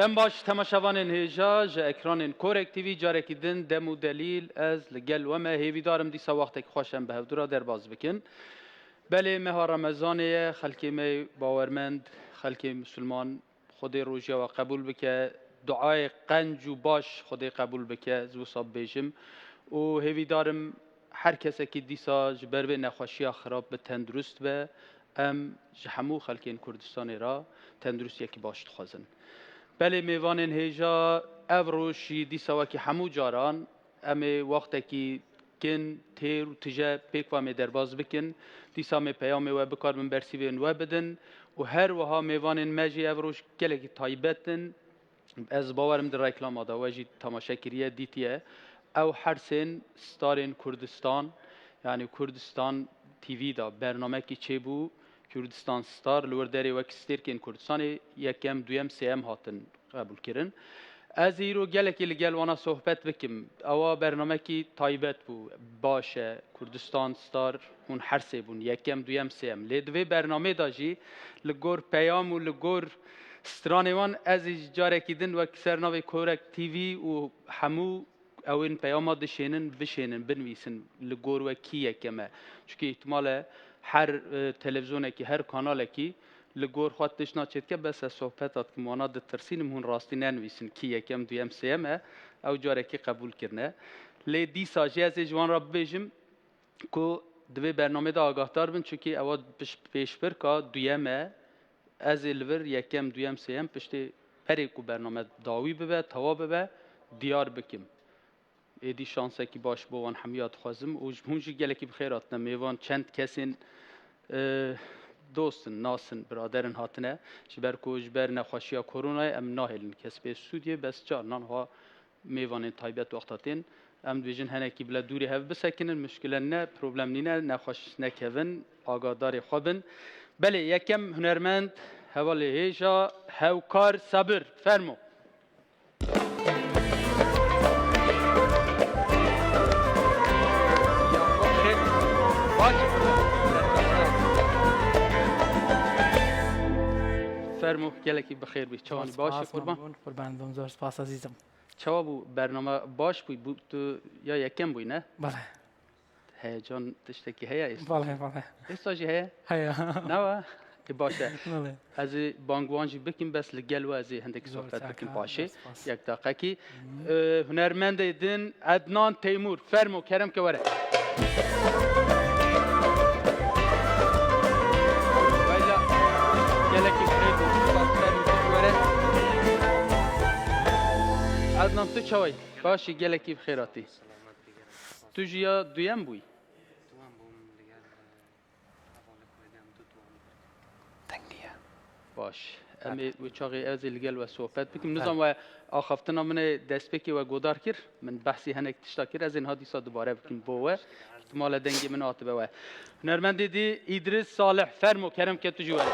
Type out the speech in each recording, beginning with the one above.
دم باش تماشاوان هیجا جا اکران کورک تیوی جارک دن دم و دلیل از لگل و ما هیوی دارم دیسا وقت که خوشم به هفدورا در باز بکن. بله ماه رمضانیه خلکی می باورمند خلکی مسلمان خود روزی و قبول بکه دعای قنج و باش خود قبول بکه زو صاب بیجم و هیوی دارم هر کسی که دیسا جبر به نخوشی خراب به تندرست به ام جهمو خلکین کردستان را تندرست یکی باش خوازن. بله میوان هیجا افروشی دیسا که همو جاران امی وقتی که کن تیر و تجا پیک و می درباز بکن دیسا می پیام و بکار من برسیوین و بدن و هر وها میوان مجی افروش کلی که تایبتن از باورم در رکلام آده واجی تماشا کریه دیتیه او هر سن ستارین کردستان یعنی کردستان تیوی دا برنامه کی چه بو کردستان ستار لور داری وقت سترکین کردستان یکم دویم سیم هاتن قبول کردن از ایرو گلکی لگل وانا صحبت بکم اوا برنامه کی تایبت بو باشه کردستان ستار هون هر سه بون یکم دویم سیم لدوی برنامه داجی لگور پیام و لگور سترانوان از جاره کدن و کسر نوی کورک تیوی و همو اوین پیامات دشینن بشینن بنویسن لگور و کی یکمه چون احتمال هر تلویزیون کی هر کانال کی لگور خودش نچید که بس صحبتات که ماناد ترسین مون راستی ننویسن کی یکم دویم سیمه او جاره کی قبول کرنه لی دی ساجی از جوان را ببیجم که دوی برنامه دا آگاهدار بن چونکه اول پیش پر که دویمه از الور یکم دویم سیم پشتی پری کو برنامه داوی ببه توا ببه دیار بکم ایدی شانسه کی باش بوان همیات خوازم و هونجی گلکی بخیرات نمیوان چند کسین دوستن ناسن برادرن هاتنه جبر کو جبر نخوشیا کرونا ام ناهلن کس به سودیه بس چار نان ها میوان تایبت وقتاتین ام دویجن هنه کی بلا دوری هف بسکنن مشکل نه پروبلم نینه نخوش نکون آگاداری خوبن بله یکم هنرمند حوالی هیجا هوکار صبر فرمو فرمو گلکی بخیر بی چوانی باشه قربان بمزار سپاس عزیزم چوا بو برنامه باش بو تو یا یکم بوی نه بله هیجان تشتکی هیا است بله بله استاجی هیا هیا نه باشه بله از بانگوانجی بکیم بس لگل و از هندک صحبت بکیم باشه یک دقیقه کی هنرمند دین عدنان تیمور فرمو کرم که وره عدنان تو چوی باشی گلکی بخیراتی تو جیا دویم بوی باش امی وچاقی از الگل و صحبت بکیم نظام و آخفتنا من دست بکی و گودار کر من بحثی هنک تشتا کر از این ها دیسا دوباره بکیم بوه احتمال دنگی من آتبه و هنرمندی دی ایدریس صالح فرمو کرم که تو جواره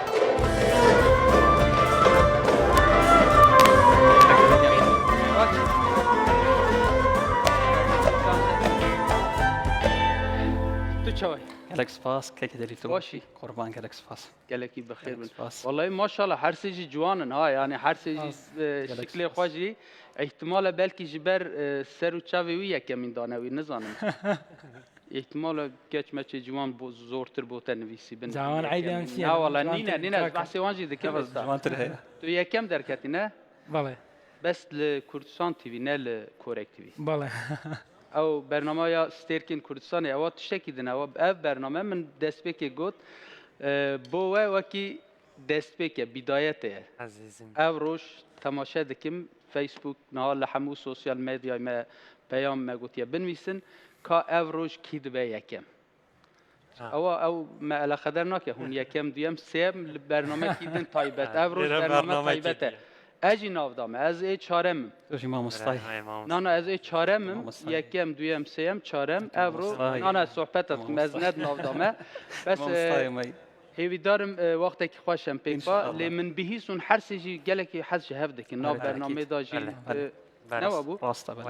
تو چوی گلک سپاس که داری تو باشی قربان گلک سپاس گلکی بخیر بن والله ماشاءالله هر سیجی جوانن ها یعنی هر سیجی شکل خوشی احتمال بلکی جبر سر و چاوی وی یکم دانوی نزانم احتمال کچ مچ جوان زورتر بوته نویسی بن جوان عیبی هم چیه نه والله نه نه بحثی وانجی دکه بس جوان تر هیا تو یکم درکتی نه بله بس لکردستان تیوی نه لکورک تیوی بله او برنامه یا سترکین کردستان اوات تشکی دن او برنامه من دست بکی گفت بوه وکی دست بکی بدایته عزیزم او روش تماشا دکم فیسبوک نهال لحمو سوسیال میدیا ما پیام ما گوتیا بنویسن که او روش کی دبه یکم او ما علا خدر ناکه هون یکم دویم سیم برنامه کی دن تایبت او روش برنامه تایبته اجی نافدامه از ای چارم توشی ما مستای نه از ای چارم یکم دویم سیم چارم او نه صحبت از ند نافدامه بس هیوی دارم وقتی که خوشم پیکا لی من بهیسون هر سیجی گلکی حس هفته که ناف برنامه داجی نه ابو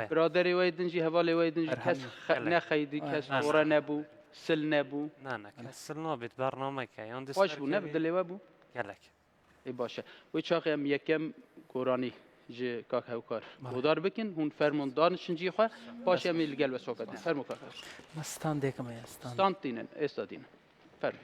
برادری ویدنجی حوالی ویدنجی کس نخیدی کس خورا نبو سل نبو نه کسل نبود برنامه که خوش بو نبود لیوا بو گلک ای باشه و چاقی هم یکم گورانی جه کاک هوکار بله. بودار بکن هون فرمون دانشن جی خواه باشه میل گل و صحبت فرمو کاک مستان دیکم یا استان استانتینن استادین فرم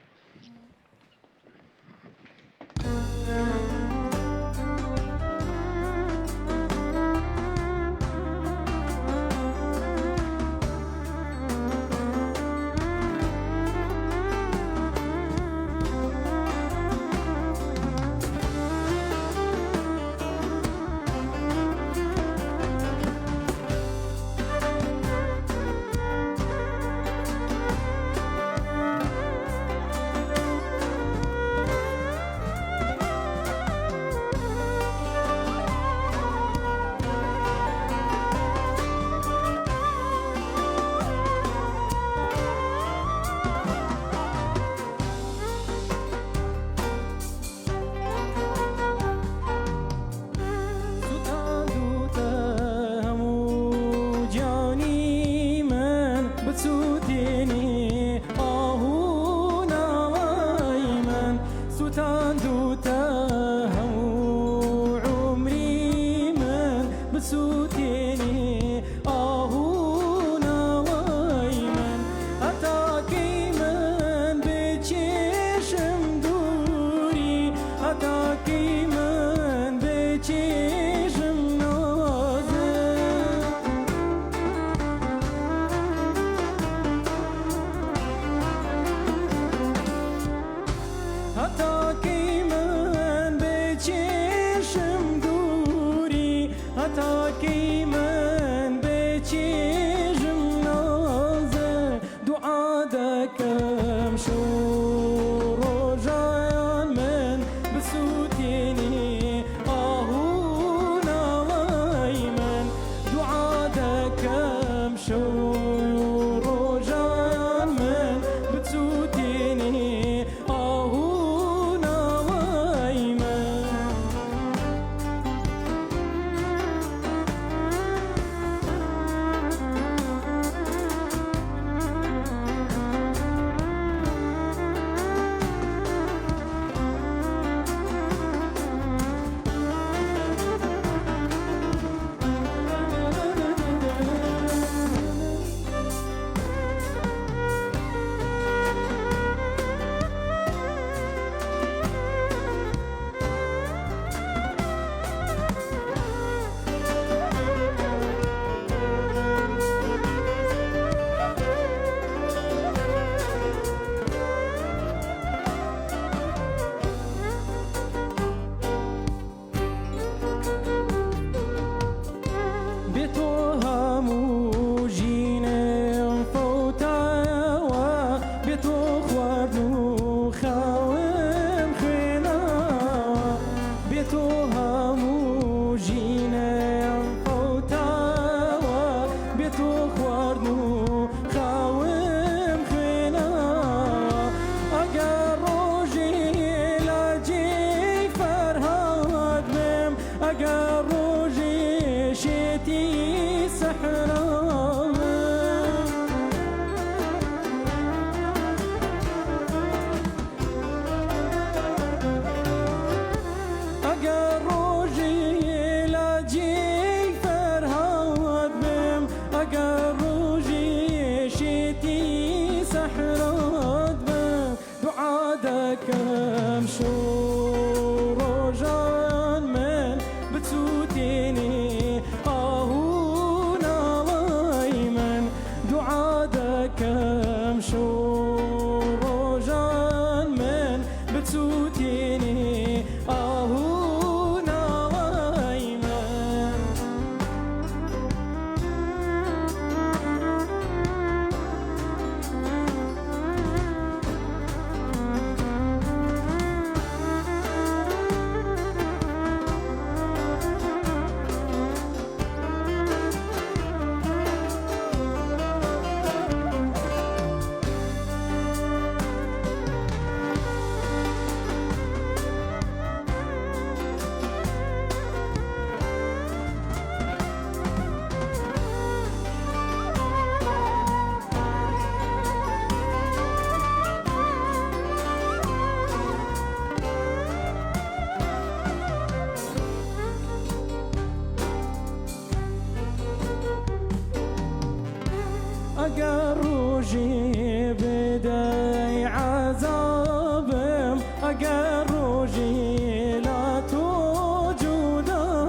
اگر روزی لا تو جدا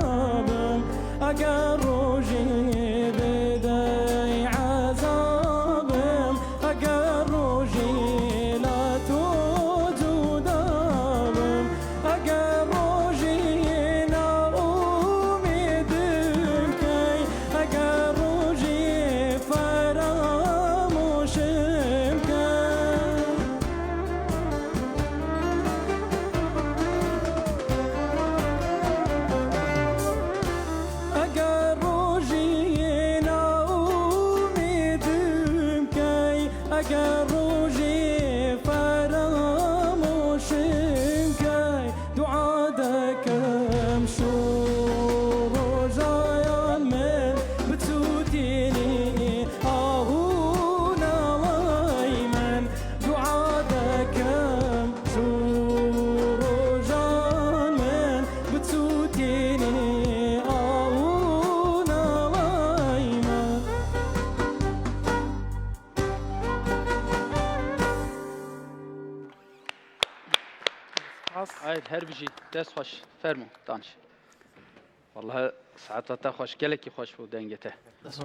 بم اگر روزی بدای عذابم اگر روزی لا تو جدا بم اگر روزی ناامیدم کی اگر روزی فراموشم کی اگر روزی ناامیدم کی اگر روزی فراموشم کی دعا دکم شور و جایان من بتوتینی آهون آوای من دعا دکم شور و جان من بتوتینی آهون آوای من عيد هربجي دست خوش فرمو دانش والله ساعات خوش گلکی خوش بود دنگته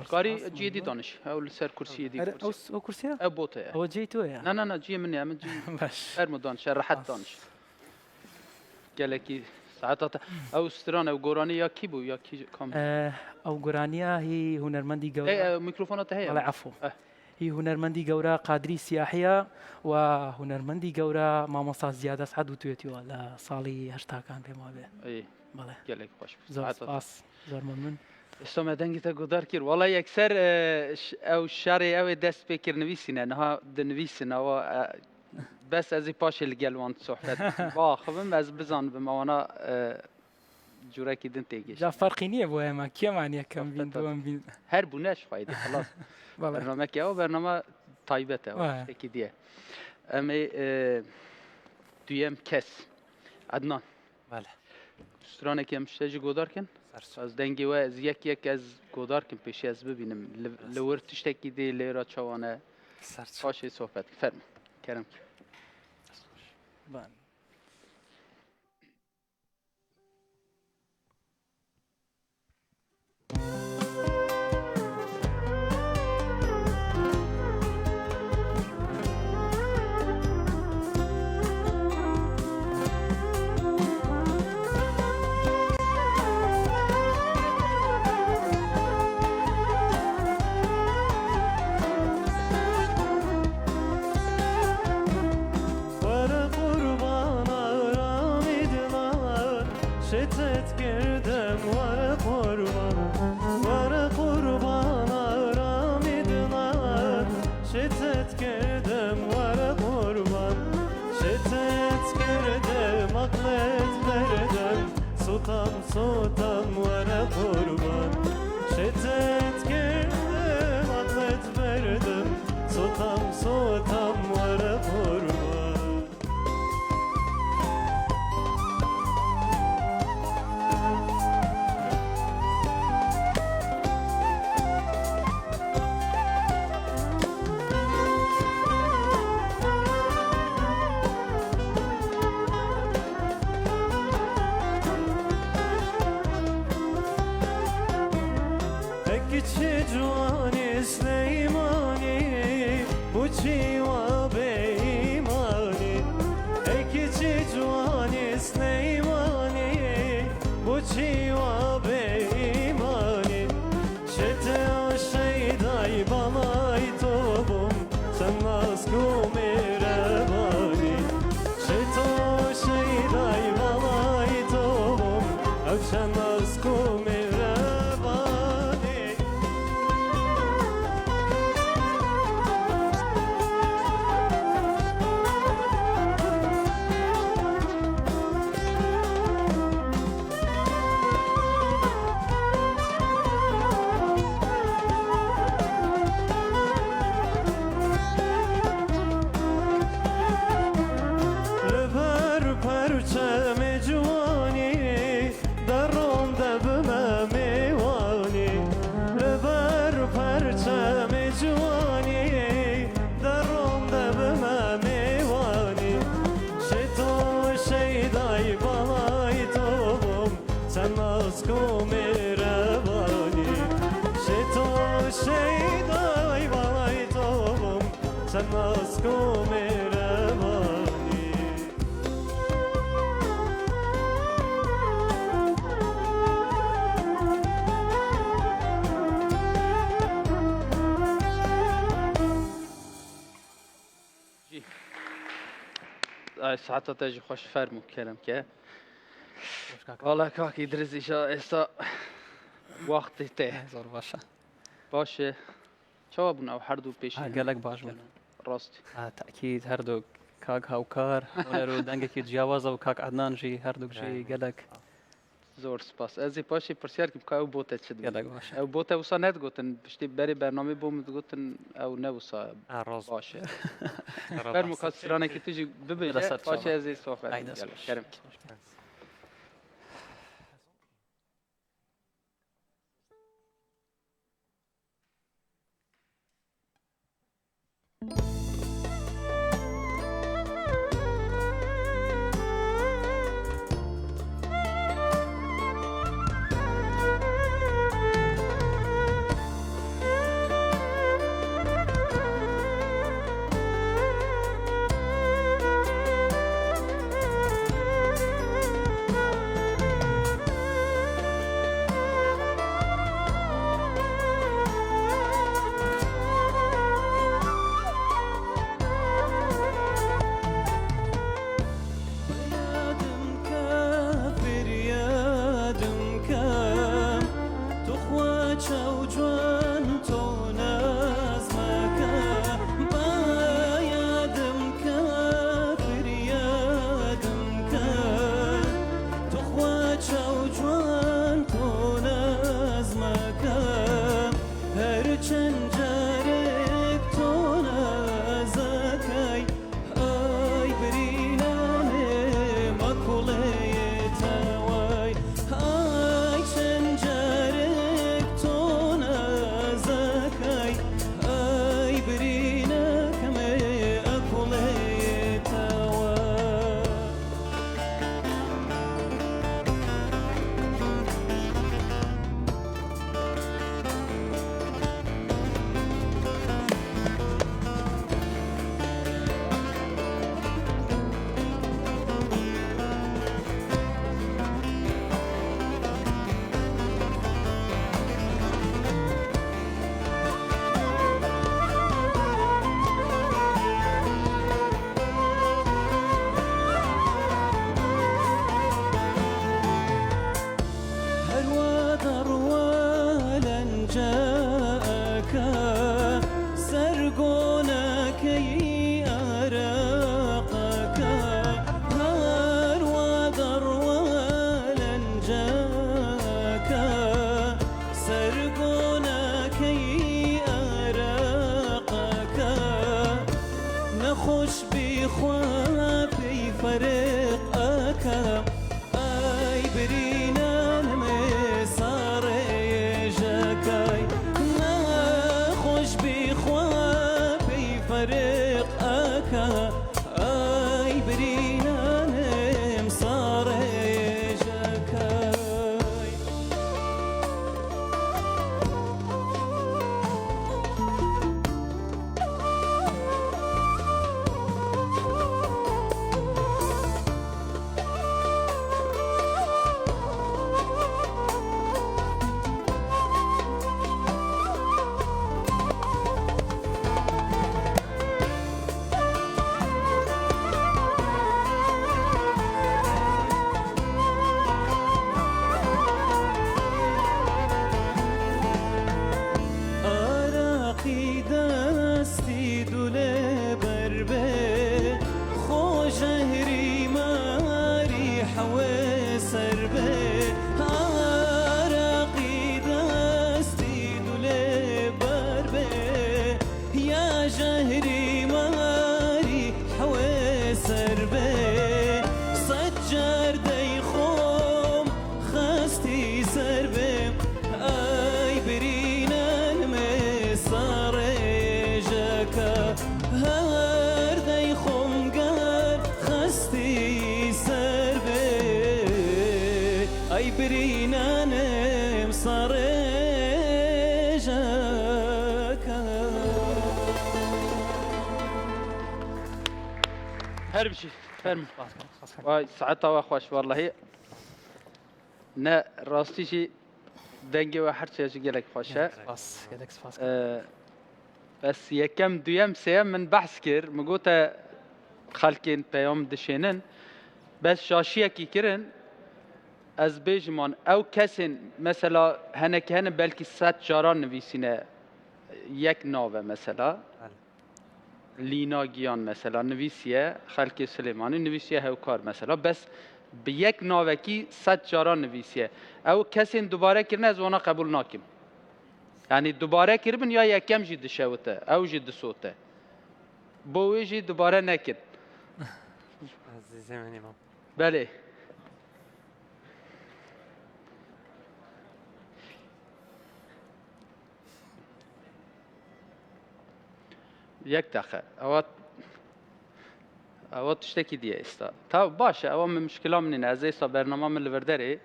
کاری جدی دانش اول سر کرسی دی کرسی او كرسي ابوته او جيتو يا نه نه نه جی منی من جی باش فرمو دانش راحت دانش گلکی ساعات او استران او گورانی یا کی بو یا کی کام او قرانيا هي هنرمندي قورا ای میکروفونات هي والله عفو اه. هي هنرمندي قورا قادري سياحية وهنرمندي قورا مامۆستا زیادە سعد وتوێتی وە لە ساڵی هەشتاکان پێم وابێ ای بەڵێ گلک خوش بود زۆر ساعات سپاس زۆر مەمنون استم دنگته گودار کیر والله یکسر او شر او دست بکر نویسینه نه دنویسینه و بس از پاش الگلوان صحبت با خبم از بزن به موانا جوره کی دن تیگیش جا فەرقی نییە بۆ ئێمە کێمانە کەم بین بۆم بین هر بونش فایده خلاص بەڵێ برنامه که او برنامه تایبته واه. و کی دیه اما دویم کس عدنان بله استرانه که مشتاج گودار کن سرچ از دنگی و از یک از گودار کن پیشی از ببینم لور تشتکی دی لیرا چوانه سرچ پاشه صحبت فرم کرم بان. ورا قربان آراميدلار شتت كردم ورا قربان آراميدلار شتت كردم ورا قربان شتت كردم أقلت بردم صوتم ورا قربان شتت كردم أقلت بردم صوتم ورا قربان ساعتا تجي خوش فرمو كلام كه والله كاكي درزي شا استا وقتی ته زور باشا باشه چه بون او هر دو پیشی قالك باش بون راست تأكيد هردوك كاك هاوكار ونرو دنگك جوازة وكاك عدنان جي هردوك جي قالك زور سپاس ازی پاشی پرسیار کم که او بوته چد قالك باش او بوته وصا ند گوتن بشتی بری برنامه بوم گوتن او نه وصا راست باشه فرمو کاسرانه که تیجی ببیجه رسد باشه شما. ازی صحبت عيد يلا، أسبوع. کرم يادم كافر يادم كام تخوى جوان توناز مكا يادم كافر يادم كام تخوى جوان توناز مكا هرچن جارك تونازكاي اي بريناني مكوليتاوي اي شنجارك تونازكاي اي برينا كمي اكوليتاوي هروا دروالا جاءك سرقونك أراقك هروا دروالا جاءك سرقونك أراقك نخش بخوابي فريقك اي برينا المسار جاكاي نخش بخوابي فريقك اي برينا المسار جاكاي أراقي دستي دولي بربي خو جهري ماري حوي سربي أراقي دستي دولي بربي يا جهري ماري حوي سربي سجر ديخوم خستي سربي اي برينا المسار جاكا هر ديخوم قال خستي سربي اي برينا المسار جاكا هربشي فرمو واي ساعتا وخوش والله نه راستی شي دنگی و هر چیزی گلک خوشه سپاس قالك سپاس بس یکم دویم سیم من بحث کر مگوتا خلکین پیام دشینن بس شاشیه کی کرن از بیجمان او کسین مثلا هنک هن بلکی 100 جاران نویسینه یک ناوه مثلا لینا گیان مثلا نویسیه خلک سلیمانی نویسیه هوکار مثلا بس به یک ناوکی 100 جاران نویسیه او کسین دوباره کرن از اونا قبول ناکیم یعنی دوباره کربن یا یکم جی دشوته او جی دسوته بوی جی دوباره نکن عزیزی منی مام بله یک دقیقه اوات تشتکی دیه استا تا باشه او من مشکلام نینه از ایسا برنامه من لوردره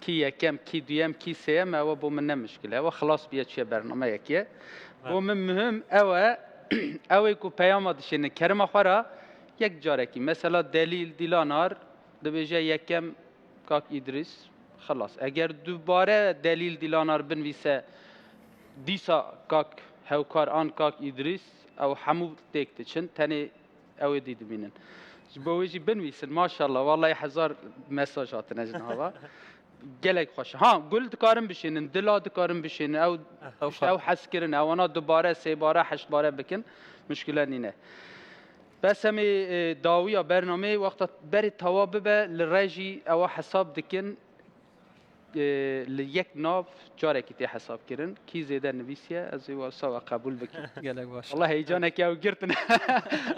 کی یکم کی دویم کی سیم او بو من نمشکله او خلاص بیاد چیه برنامه یکیه بو من مهم او کو پیام دشینه کرم خورا یک جاره کی مثلا دلیل دیلانار دبیجه یکم کاک ادریس خلاص اگر دوباره دلیل دیلانار بنویسه دیسا کاک هوکار آن کاک ادریس او حمو تکت چن تنی او دید بینن جبویجی بنویسن ماشاءالله والله 1000 مساج هاتن جنابا گلک خوش ها گل دکارم بشینن دلا دکارم بشینن او حس کرن او انا دوباره سه باره 8 باره بکن مشکل نینه بس همی داویا برنامه وقت بری توابه به لرجی او حساب دکن لیک ناف جاره کی تی حساب کردن کی زیده نویسیه از واسه قبول بکن گلک باش والله هیجانه که او گرتن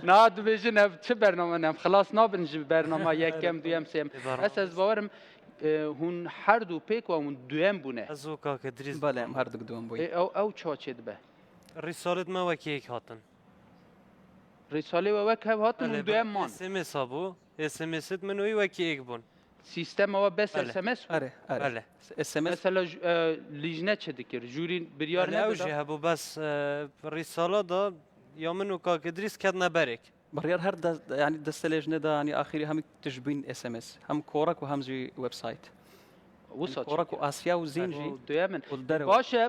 ناد بیجن چه برنامه نم خلاص نابنج برنامه یکم دویم سیم بس از باورم هون هر دو پیک و اون دویم بونه از او کاک ادریس بله ام هر دوم بوی او چاچید به رسالت ما وکی یک هاتن رساله و وک هاتن اون دویم مان SMS ابو SMS منوی وکی یک بون سیستم او بس بله. اس ام اس اره اره بله اس ام اس مثلا لیجنه چه دکر جوری بریار بله اوجه نبوده هبو بس رساله دا یا منو کاک ادریس کد نبرک بريار هر يعني دستلج ندا يعني اخري هم تجبين اس ام اس هم كورك وهم جي ويب سايت وصل كورك واسيا وزينجي دویمن والدرو باشه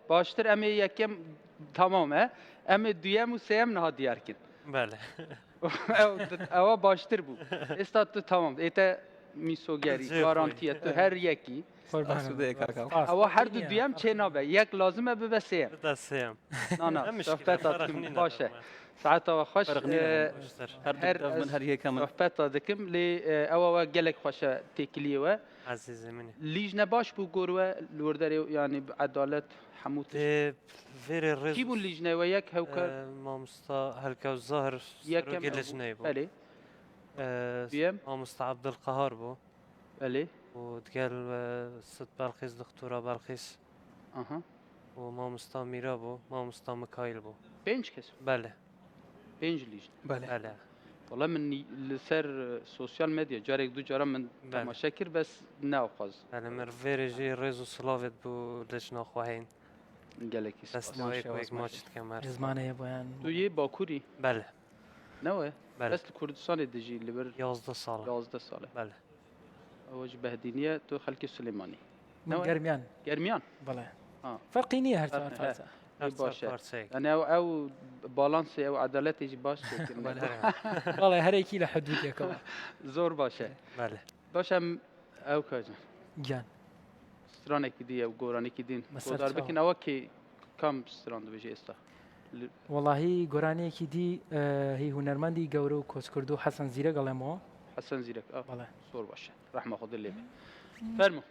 باشتر امی یکم تمامه امی دویم و سیم نه دیار کن بله او باشتر بود استاد تو تمام ایتا میسوگری زیر گارانتیه تو هر یکی سوده كاكاو او هر دو دویم چه نابه یک لازمه به سیم دستیم نه نه صحبت باشه ساعت و خوش هر من هر هيك كمان صحبت دکم لی او گلک خوشه تکلیه و عزیزی منی لیج نباش بو گروه لوردر یعنی عدالت حموت فيري الرزق کی بون لیج نه و یک هوکر مامستا هلكا الظاهر یکم جلش نيبو بله بيم مامستا عبد القهار بو بله وتقال ست بلقيس دكتورة بلقيس آها ومامستا ميرا بو مامستا ميكايل بو 5 کس بله 5 لیج بله بله والله من لسر سوشيال ميديا جارك دو جارا من بله. تماشا كر بس ناخذ بله مر فيري جي ريزو سلافت بو ليش ناخواهين قالك بس ما نويك شاء الله، ويك ما ماتش كمار زمانه يا بويان تو يه باكوري بله نوه بله بس الكردستان دجي اللي بر 11 ساله 11 ساله بله اوج بهدينيه تو خلك السليماني من نوه قرميان قرميان بله اه فرقي نيه فرق هرتا فرتا باشه بارسيك انا او بالانس او عدالت يجي باش والله هريكي لحدود يا كمان زور باشه بله باشم او كاجن جان سترانك دي او غوراني كدين مسار ودار سوا. بكن او كي كم ستراند بيجي استا والله گۆرانەیەکی دی هی هوەرمەندی گەورە و کۆچکرد و حەسەن زیرە گەڵێمەوە حسن زيرك اه بەڵێ زور باشه رحمه خد اللي فرمو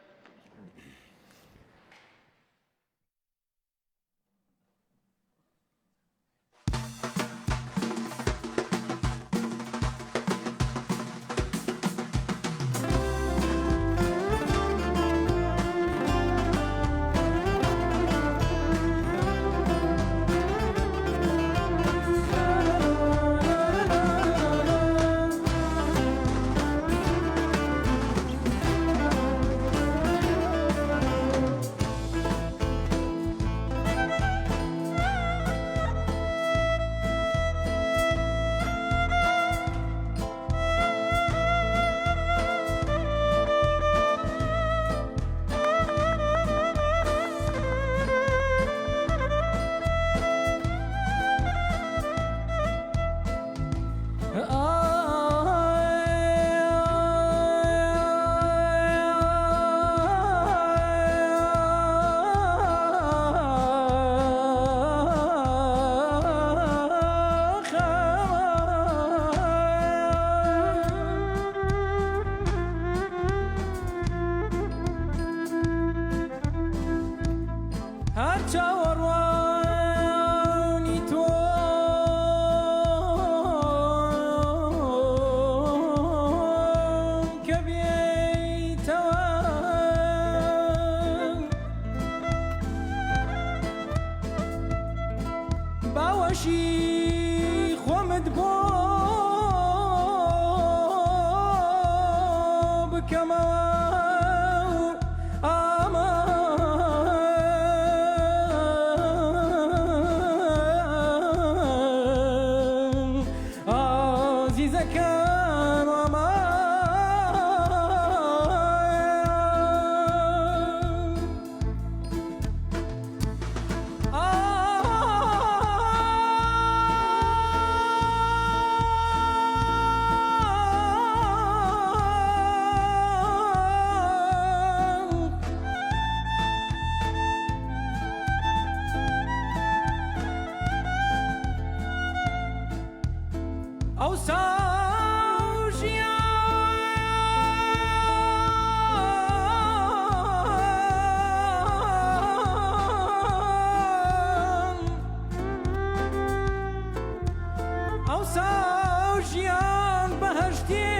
ئەو ساژیان بەهەشتێکە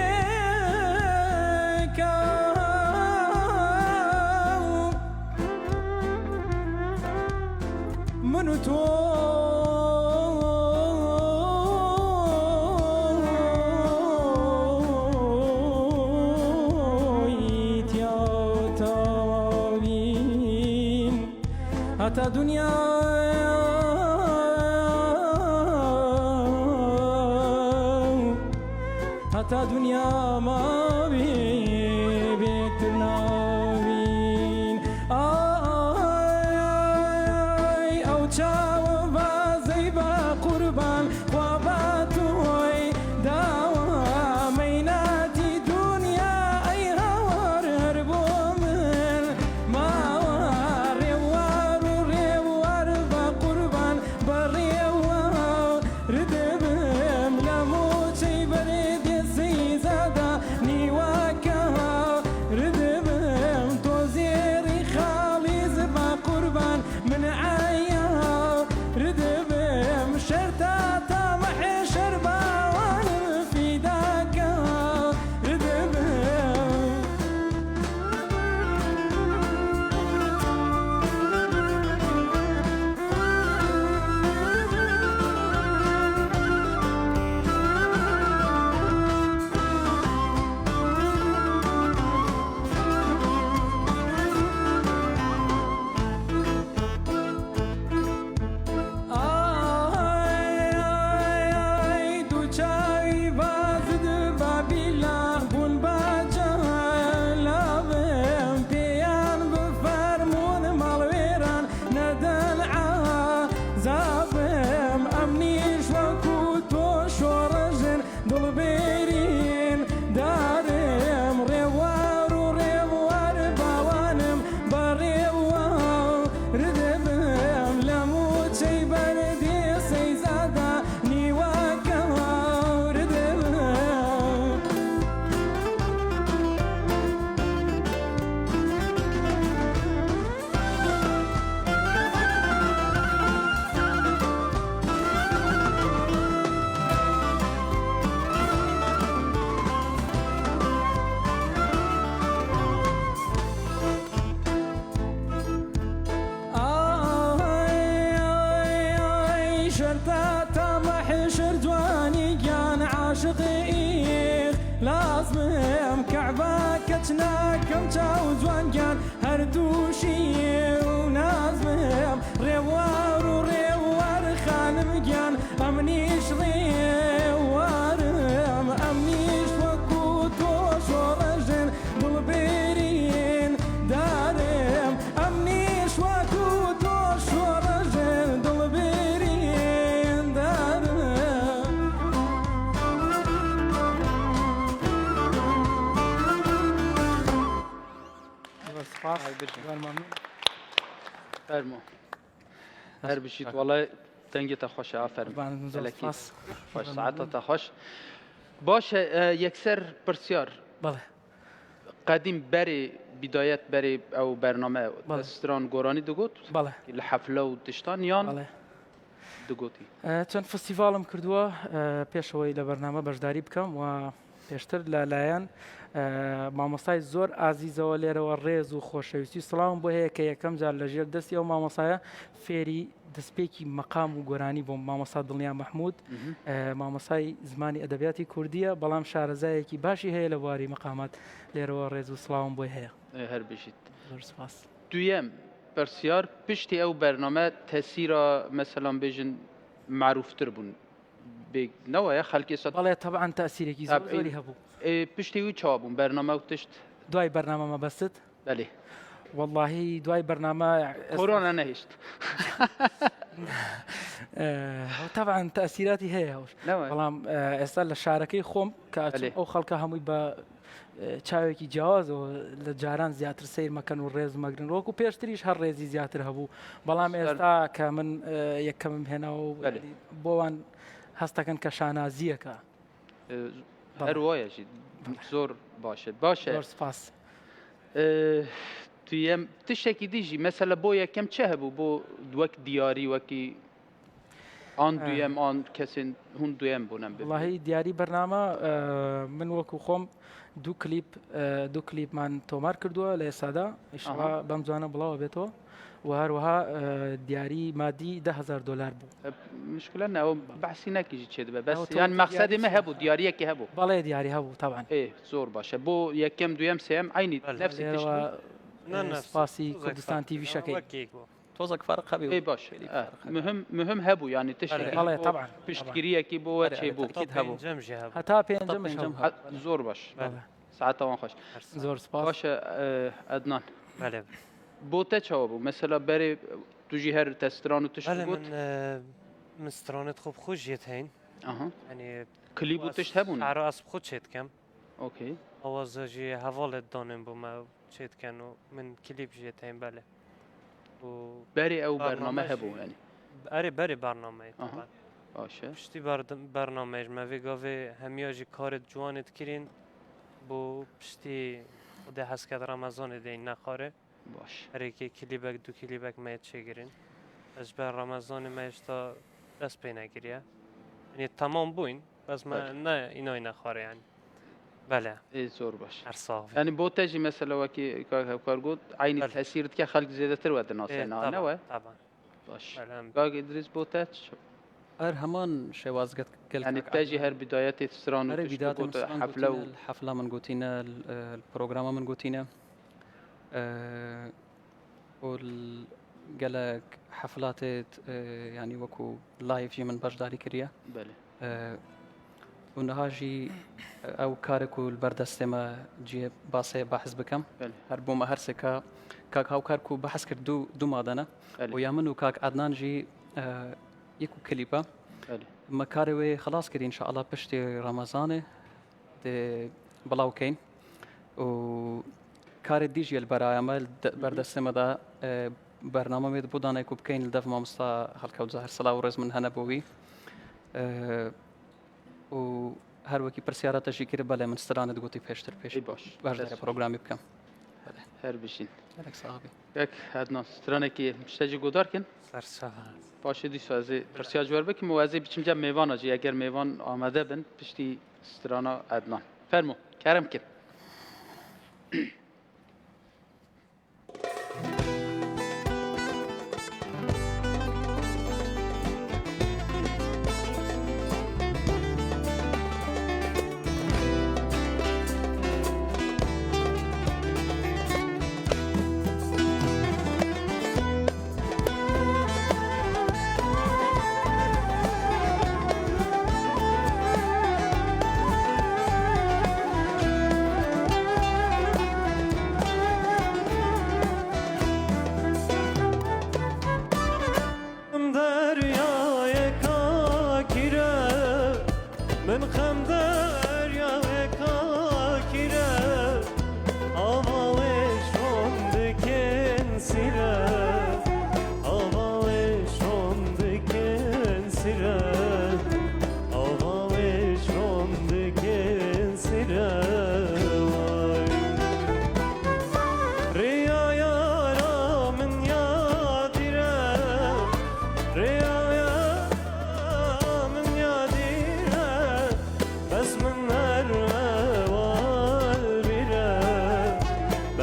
من و تۆ هەتا دنیا هەتا دنیا ماوی بێکتر ناوین ئەو چاوە بازەی بە قوربان خوا بە تۆی داوە مەیناتی دنیا ئەی هەوار هەر بۆ من ماوە ڕێوار و ڕێوار بە قوربان بە ڕێوار ردبم لە موچەی بەرێدێ سەیزادا نیواکە ردبم تۆ زێری خاڵیز بە قوربان من عیا ردبم شەرتا تا مەحێشەر باوانم فیداکە ردبم دوو چاوی بازد بابیلا بوون باجەلابم پێیان بفەرمونە ماڵوێران نەدەن عازابم ئەمنیش وەکو تۆ شۆڕەژن دڵبێرین دارم ڕێوار و ڕێوار باوانم بە ڕێوار ردبم لە موچەی بەردێ سەیزادا نیواکە ردبم شەرتا تا مەحشر جوانی گیان عاشقی لازمم کەعبە کەچ ناکەم چاو جوان گیان هەردووشی و نازمم ڕێوار و ڕێوار خانم گیان ئەمنیش ڕێوارم ئەمنیش وەکو تۆ شۆڕەژن دڵبێرین دارم ئەمنیش وەکو تۆ شۆڕەژن دڵبێرین دارم فەرمو هەر بشیت وڵای دەنگێتە خۆشە ئافەرم خۆش ساعتەتە خۆش باشە یەکسەر پرسیار بەڵێ قدیم بەرێ بدایەت بەرێ ئەو بەرنامە بەڵێ. دەستران گۆرانی دەگوت بەڵێ لە حەفلە و تشتان یان بەڵێ دەگوتی چەند فستیڤالم کردووە پێشەوەی لە بەرنامە بەشداری بکەم و پێشتر لەلایەن مامۆستای زۆر ئازیزەوە لێرەوە ڕێز و خۆشەویستی سڵاوم بۆ هەیە کە یەکەم جار لەژێر دەستی ئەو مامۆسایە فێری دەستپێکی مەقام و گۆرانی بۆ مامۆستا دڵنیا مەحموود مامۆسای زمانی ئەدەبیاتی کوردیە بەڵام شارەزایەکی باشی هەیە لە بواری مەقامات لێرەوە ڕێز و سڵاوم بۆی هەیە هەر بژیت زۆر سپاس. دویم پرسیار پشتی ئەو بەرنامە تەسیرە مەسەلان بێژن معروفتر بوون نەوەیە خەڵکی سەد بەڵێ تەبعاً تەسیرێکی زۆری هەبوو. پشتی وی چاوا بوون بەرنامە و تشت دوای بەرنامەمە بەست بەێ واللهی دوای بەرنامە کۆرۆنا نەهێشت طبعاً تەسیراتی هەیە هەوش بەڵام ئێستا لە شارەکەی خۆم کە ئەو خەڵکە هەمووی بە چاوێکی جیاوازەوە لە جاران زیاتر سیر مەکەن و ڕێز مەگرن وەکو پێشتریش هەر ڕێزی زیاتر هەبوو بەڵام ئێستا کە من یەکەمم هێناوە بۆوان هەستەکەن کە شانازیەکە هەروایەژی زۆر باشە زۆر سپاس. تویم تشتێکی دیژی مەسەلە بۆ یەکەم چه هەبوو بۆ وەک دیاری وەکی ئان دوێم ئان کەسین هون دوێم بوونم وڵاهی دیاری بەرنامە من وەکو خۆم دوو کلیپمان تۆمار کردووە لە ئێسادا ئیشەڵا بەم جوانە بڵاوە بێتەوە و هەروەها دیاری مادی $10,000 بوو. مشکلە ناوە بەحسی نەکیژی چێ دەبێ بەس یان مەقسەدی مە هەبوو دیارەکی هەبوو بەڵێ دیاری هەبوو تەبعاً زۆر باشە بۆ یەکەم دوێم سێم عینی نەفسی سپاسی کوردستان تیڤی شەکەی تۆزێک فەرق هەبێ باش مهم هەبوو ینی تشتێک بەڵێ تەبعاً پشتگیریەکی بۆ وەرچێ بوو هەتا پێنجەم زۆر باش ساعتەوان خۆش زۆر سپاس. باشە ئەدنان بۆ تە چاوە بوو مەسەلا بەرێ توژی هەر تەستران و تشت گوت من سترانت خوب خوشیت هین یعنی کلیب و تشت هەبوون عرا اسب خود چێت کەم ئۆکەی ئەوەزەژی هەواڵت دانم بوومە چێتکەن و من کلیب ژێت هین بەێ بەرێ ئەو بەرنامە هەبوو ینی ئەرێ بەرێ بەرنامەیە باشە پشتی بەرنامەژ مەوێ گاوێ هەمیاژی کارت جوانت کرین بۆ پشتی خودێ هەستکەت ڕەمەزانێ دەین نەخارێ باش هەرێکی کلیبەک دوو کلیبەک مەیە چێگرین ئەس بە ڕەمەزانی مەێشتا دەست پێ نەگریە تەمام بووین بەس نە ئینۆی نەخوارەیان بەلێ زۆر باش هەرساڵ ینی بۆ تەژی مەسەلەوەکی کارگوت عینی تەسیرت کە خەڵک زیێدەتر وە دەناسێنەوە باش گاگی دریس بۆ تە هەر هەمان شێوازگەت ینی تەژی هەر بدایەتی سران و حەفلە و حەفلا من گوتینە پرۆگرامە من گوتینە گەلک حەفلاتێت ینی وەکو لایڤی من بەشداری کردە و نەهاژی ئەو کارێک و بەردەستێمە جێ باسێ بەحز بکەم هەر بۆمە هەرسێکە کاک هاوکار و بەحس کرد دوو مادەنە و یا من و کاک ئەدنانژی یەک و کلیپە مەکارێ خلاص کردین شەئەڵا پشتی ڕەمەزانێ بڵاوکەین و کارێت دیژی بەرایەمە بەردەستێمەدا بەرنامەوێت بۆ دانێک و بکەین دەف مامۆستا هەڵکەوت هەر سەلا و ڕێز من هەنە بۆوی و هەروەکی پرسیارەتەشی کرد بەڵێ من سترانت گوتی پێشتر پێش باش پرۆگرامی بکەم هەر بشین ساڵی هەدنا سترانێکی شتێکی گۆدارکن باشە دیسازێ پرسیار جوار بکەم وازێ بچمجا میێوانەجی ئەگەر میێوان ئامادە بن پشتی سترانە ئەدنان فەرمو کارم کرد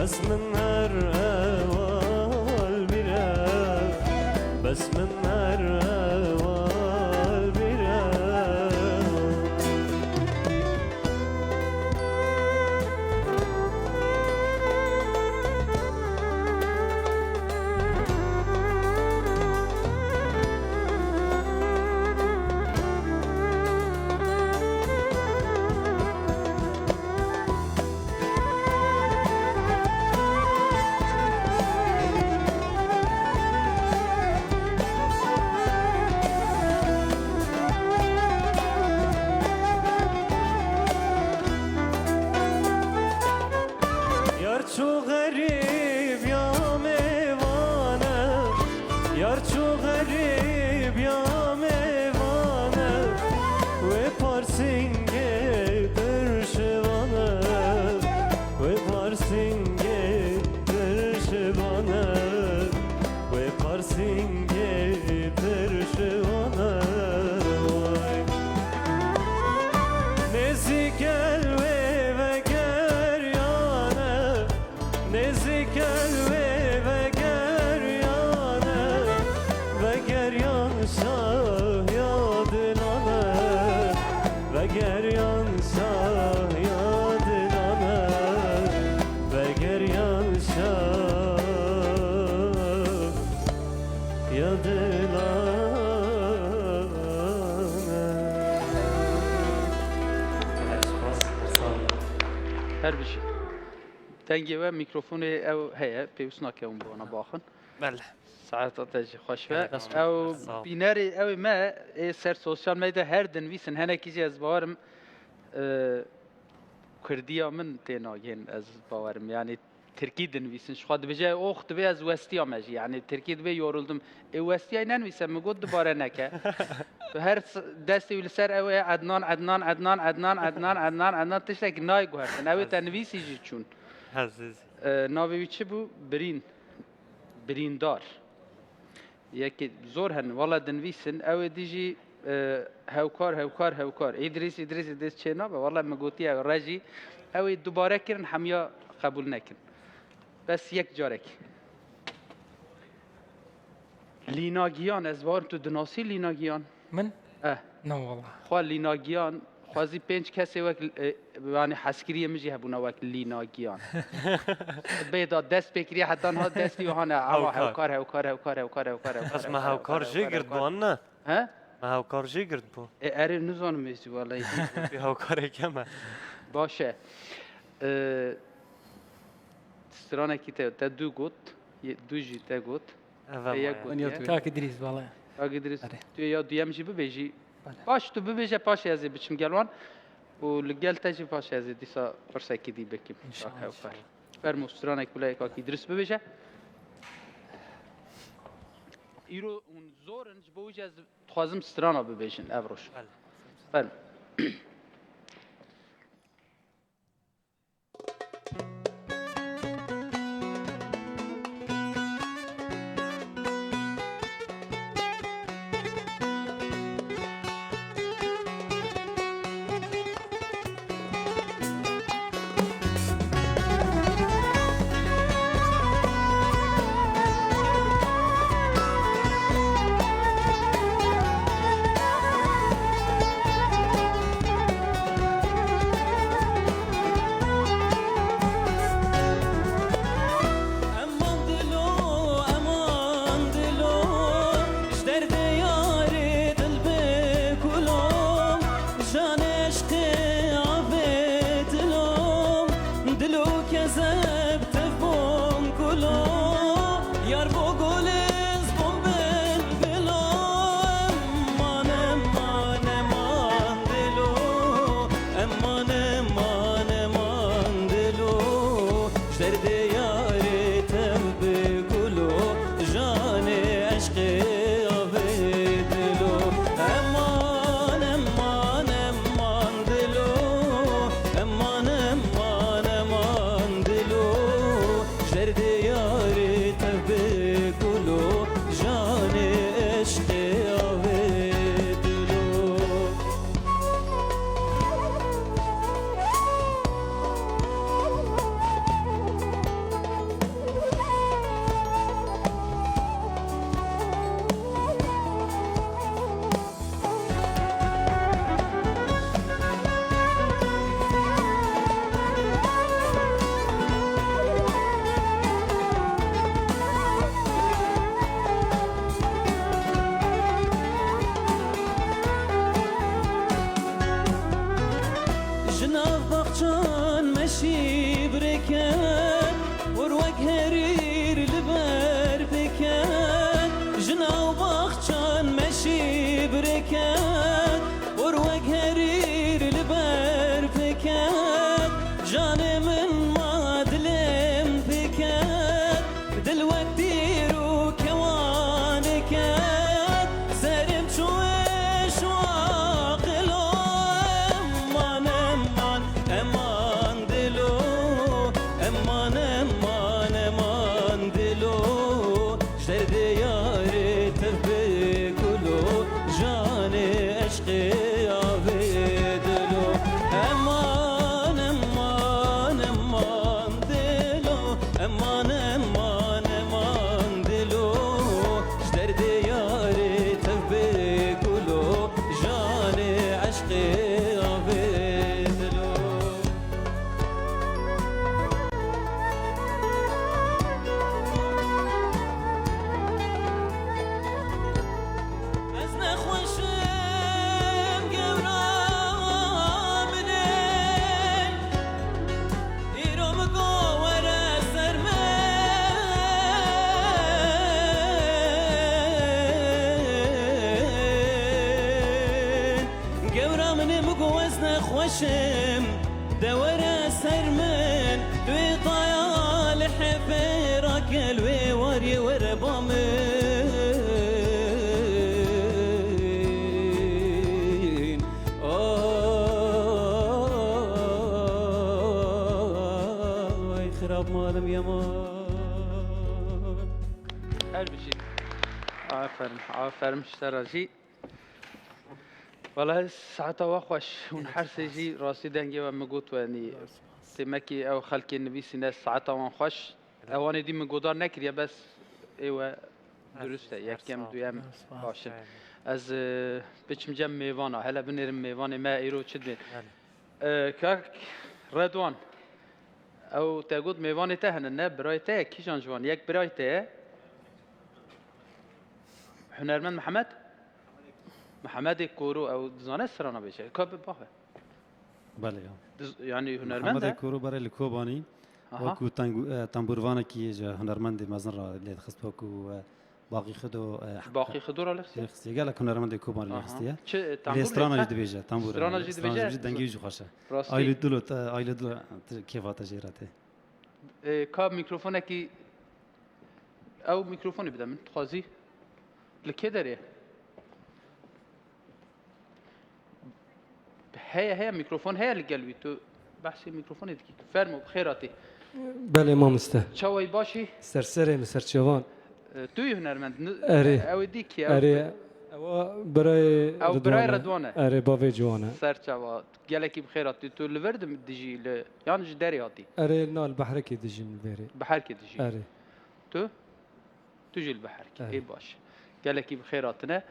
بس من هر اول میرم بس من هر اول میرم چو غریب یا میوانه یار چو غریب یا میوانه و پارسینگه درشوانه و پارسینگه درشوانه و پارسینگه درشوانه نزدیک هر بشی تنگی و میکروفون او هیا پیوسنا که اون بونا باخن بله ساعت آتش خوش او بیناری او ما سر سوشال میده هر دنویسن هنه کیجی از باورم کردیا من تناگین از باورم یعنی ترکی دنویسن شخواد بجای اوخت بی از وستی آمجی یعنی ترکی دبی یورلدم وستی ای ننویسم مگود دوباره نکه هر دستی ولی سر او عدنان عدنان عدنان عدنان عدنان عدنان عدنان تشتک نای گوهرتن او تنویسی جی چون ناوی چه بو بریندار یکی زور هن والا دنویسن او دیجی هاوکار ادریس چه نابه والا مگوتی او رجی او دوباره کرن همیا قبول نکن بس یک جارک لیناگیان از وارم تو دناسی لیناگیان من؟ نه والله خواه لیناگیان خوازی 5 کسی وقت یعنی حسکریه مجی هبونا وقت لیناگیان بیدا دست بکری حتی ها دستی و هانه هاوکار بس ما هاوکار جی گرد بوان نه؟ ها؟ ما هاوکار جی گرد بو اره نزانم ایسی والله بی هاوکار کمه باشه سترانه کی تا دو گوت دو جی تا گوت کاک ادریس والله کاک ادریس تو یا دویم جی ببیجی باش تو ببیجه پاش ازی بچم گلوان و لگل تجی پاش ازی دیسا فرصه کی دی بکیم انشاءالله فرمو سترانه کلای کاک ادریس ببیجه ایرو اون زورنج بوجه از خوازم سترانه ببیجن افروش فرم باخچان مشی برکن وروک هریر لبر بکن جنا باخچان مشی برکن وروک هریر لبر بکن جان من ما دلم بکن دل وقت دیرو کوان کن سرم چوش واقلو امان امان امان دلو امان امان امان دلو جرد یار تبه کلو جان عشق آوه دلو امان امان امان دلو امان امان امان دلو جرد یار تبه کلو جان عشق آوه دلو از نخوشم گورامنه ایرو بگو وره سر من گورامنه بگو از نخوشم دوره سر من دوی طایال حفیرا کلوی واری وره بامن آی خراب مالم یمان هل بشي عافرم اشتراجي والله ساعتها واخوش ونحرس يجي راسي دنجي ومقوت واني تمكي او خلكي النبي سناس ساعتها وانخوش اواني دي مقودار نكريا بس ايوه درسته يكيم دويام باشن از بچم جم ميوانا هلا بنرم ميواني ما ايرو تشدين كاك ردوان او تاقود ميواني تهن الناب براي تاه كيشان جوان يك براي تاه هنرمند محمد كورو او زانه سرانا بيشه كاب باخه بله يعني محمد هنرمند کورو برای لکوبانی وکو تنبوروانه کی جا هنرمند مزن را لید خست وکو باقی خدو باقي خضور لخسي خستی گله هنرمند کوبانی خستیه چه استرانا جد بیجه تنبور استرانا جد بیجه؟ دنگی جو خوشه راستی آیل دلو کیفاتا جیراته كاب ميكروفونك كي او ميكروفوني بدا من تخازي لكي داري هي ميكروفون هي القلبي تو بحثي ميكروفوني دكي فرمو بخيراتي بله ما مسته شوي باشي سرسره مسرچوان توی هنرمند اره. او دیکی اره او برای او برای ردوانه اره باوی جوانه سرچوا گلکی بخیراتی تو لوردم دیجی ل یعنی جداری هاتی اره نال بحر کی دجین بری بحر کی دیجی اره تو جی البحر کی اره. ای باش گلکی بخیراتنه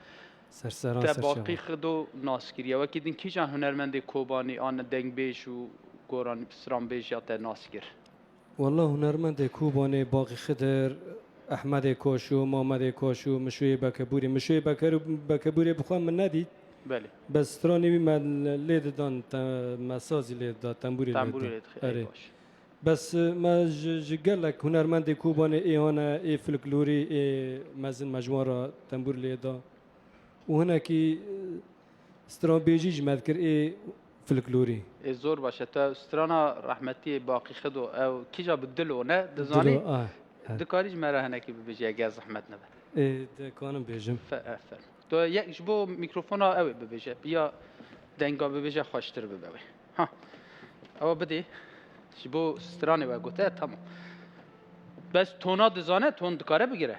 سرسران تا سرچوان باقی خدو ناسکریه و کی دین کی جان هنرمند کوبانی آن دنگ بیش و گوران سرام بیش یا تا ناسکر والله هنرمند کوبانه باقی خدر احمد کوشو محمد کوشو مشوی بکبوری مشوی بکبوری بخوام من ندید بله بس ترانی من لید دان مسازی لید دان تنبوری تنبوری لید لید اره. باش بس ما جگلک هنرمند کوبانه ایهانه ای فلکلوری ای مزن مجموعه تنبور لیدا و هنا کی استراتژی جمعت کر ای فلکلوری زور باشه تا استرانا رحمتی باقی خدو او کی جا بدلو نه دزانی دکاریج مرا هنکی ببیجی اگه از زحمت نبود ای دکانم بیجم فرم تو یک جبو میکروفون ها اوی ببیجه بیا دنگا ببیجه خوشتر ببوی ها او بدی جبو استرانی و گوته تمام بس تونا دزانه تون دکاره بگیره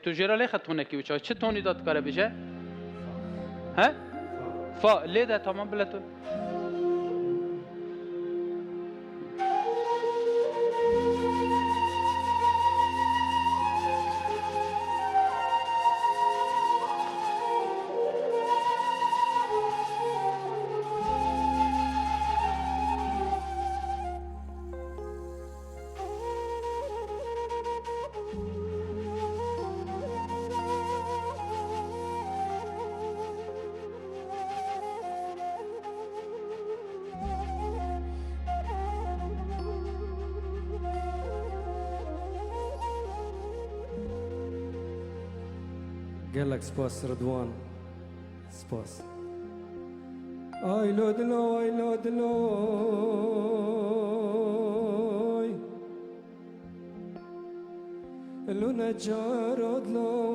تو جرا لیخه تونه کی بچه چه تونی داد کاره بشه ها فا لیده تمام بله تو قالك سباس رضوان سباس آی لودلوی لودلوی لونه جارد لو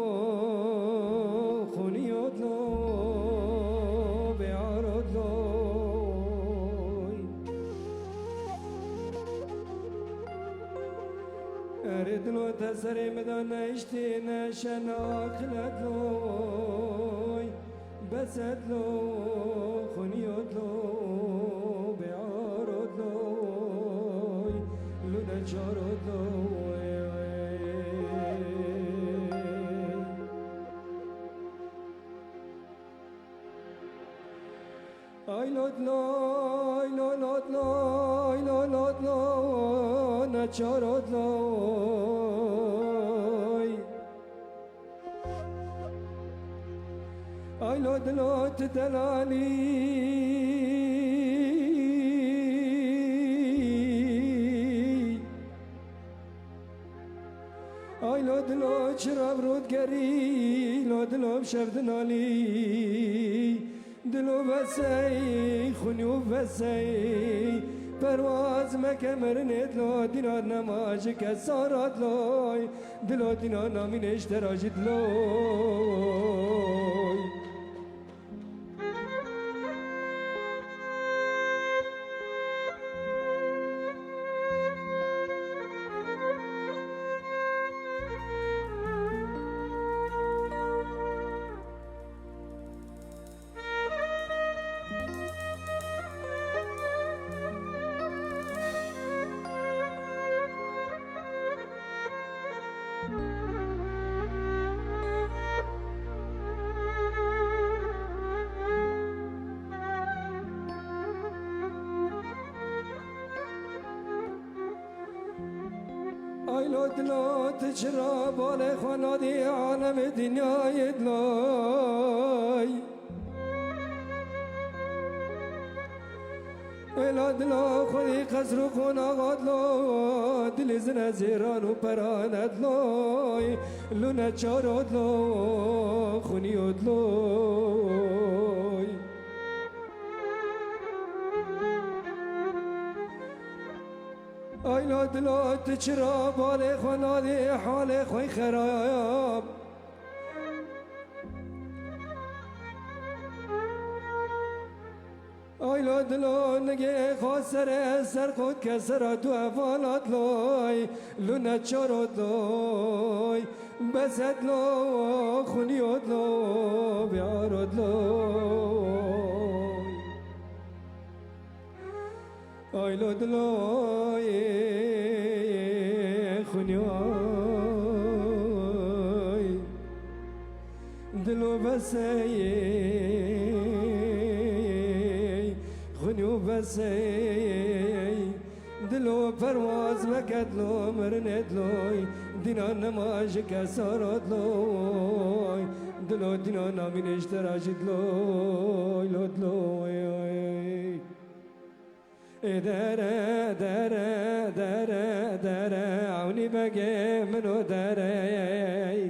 خونیاد لو بیارد لوی ارد لو تسری مدان اشتی نشناخلت لوی بسد لو خونیاد لو بیارد لوی لونه جارد لوی آی لود لای لود لای لود لای نچارد لای آی لود لود دلالی آی لود لود شراب رودگری لود لود شبدنالی دلو بسی خونیو بسی پرواز مکمرنت لو دینا نماج کسارات لوی دلو دینا نامین اشتراجت لوی دلو تجرى بالي خنادي عالم الدنيا يدلاي ولا دلو خذي خسرو خونا غادلو دل زنا زيران وبران ادلوي لونا چارو دلو خوني ادلوي آی لود لود چرا بالي خنادي حالي خوي خراب آی لود لود نگه خاسر سر خود کسر تو افالات لوی لونه چارود لوی بسد لو خونیود لو بیارود لوی آی لود لوی خونیوی دلو بسی خونیو بسی دلو پرواز مکد لو مرند لوی دینا نماج کسارات لوی دلو دینا نامین اشتراجت لوی لود لوی دره دره دره دره عونی بگه منو دره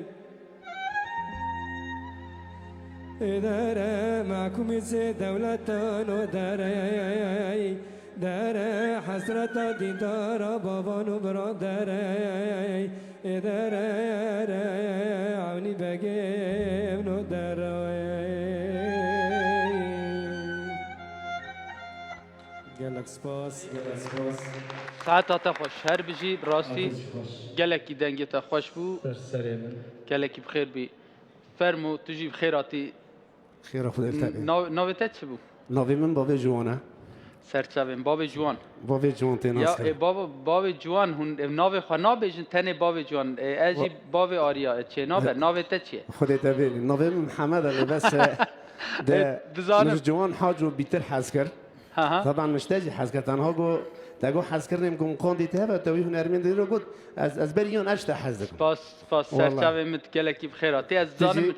دره معكم سي دولتانو دره دره حسرت دیدار بابانو برادره دره عونی بگه منو دره قالك سباس ساعتها تخوش هر بجي براستي قالك دنگي تخوش بو قالك بخير بي فرمو تجي بخيراتي خير خدا التقي نوتت شبو نوي من بابي جوانا سرچاوين بابي جوان بابي جوان تناس يا بابي جوان هن نوي خنا بيجن تاني بابي جوان اجي بابي آريا تشي نوتت شي خدا تبي نوي محمد اللي بس ده مش جوان حاجو بيتر حسكر طبعا مش تاجي حسكر تنها جو تاجو حسكر نمكن قاندي تابع توي هنرمين ديرو قد از بريون اشتا حزك سپاس سرچاوين متقلقي بخيراتي از زانم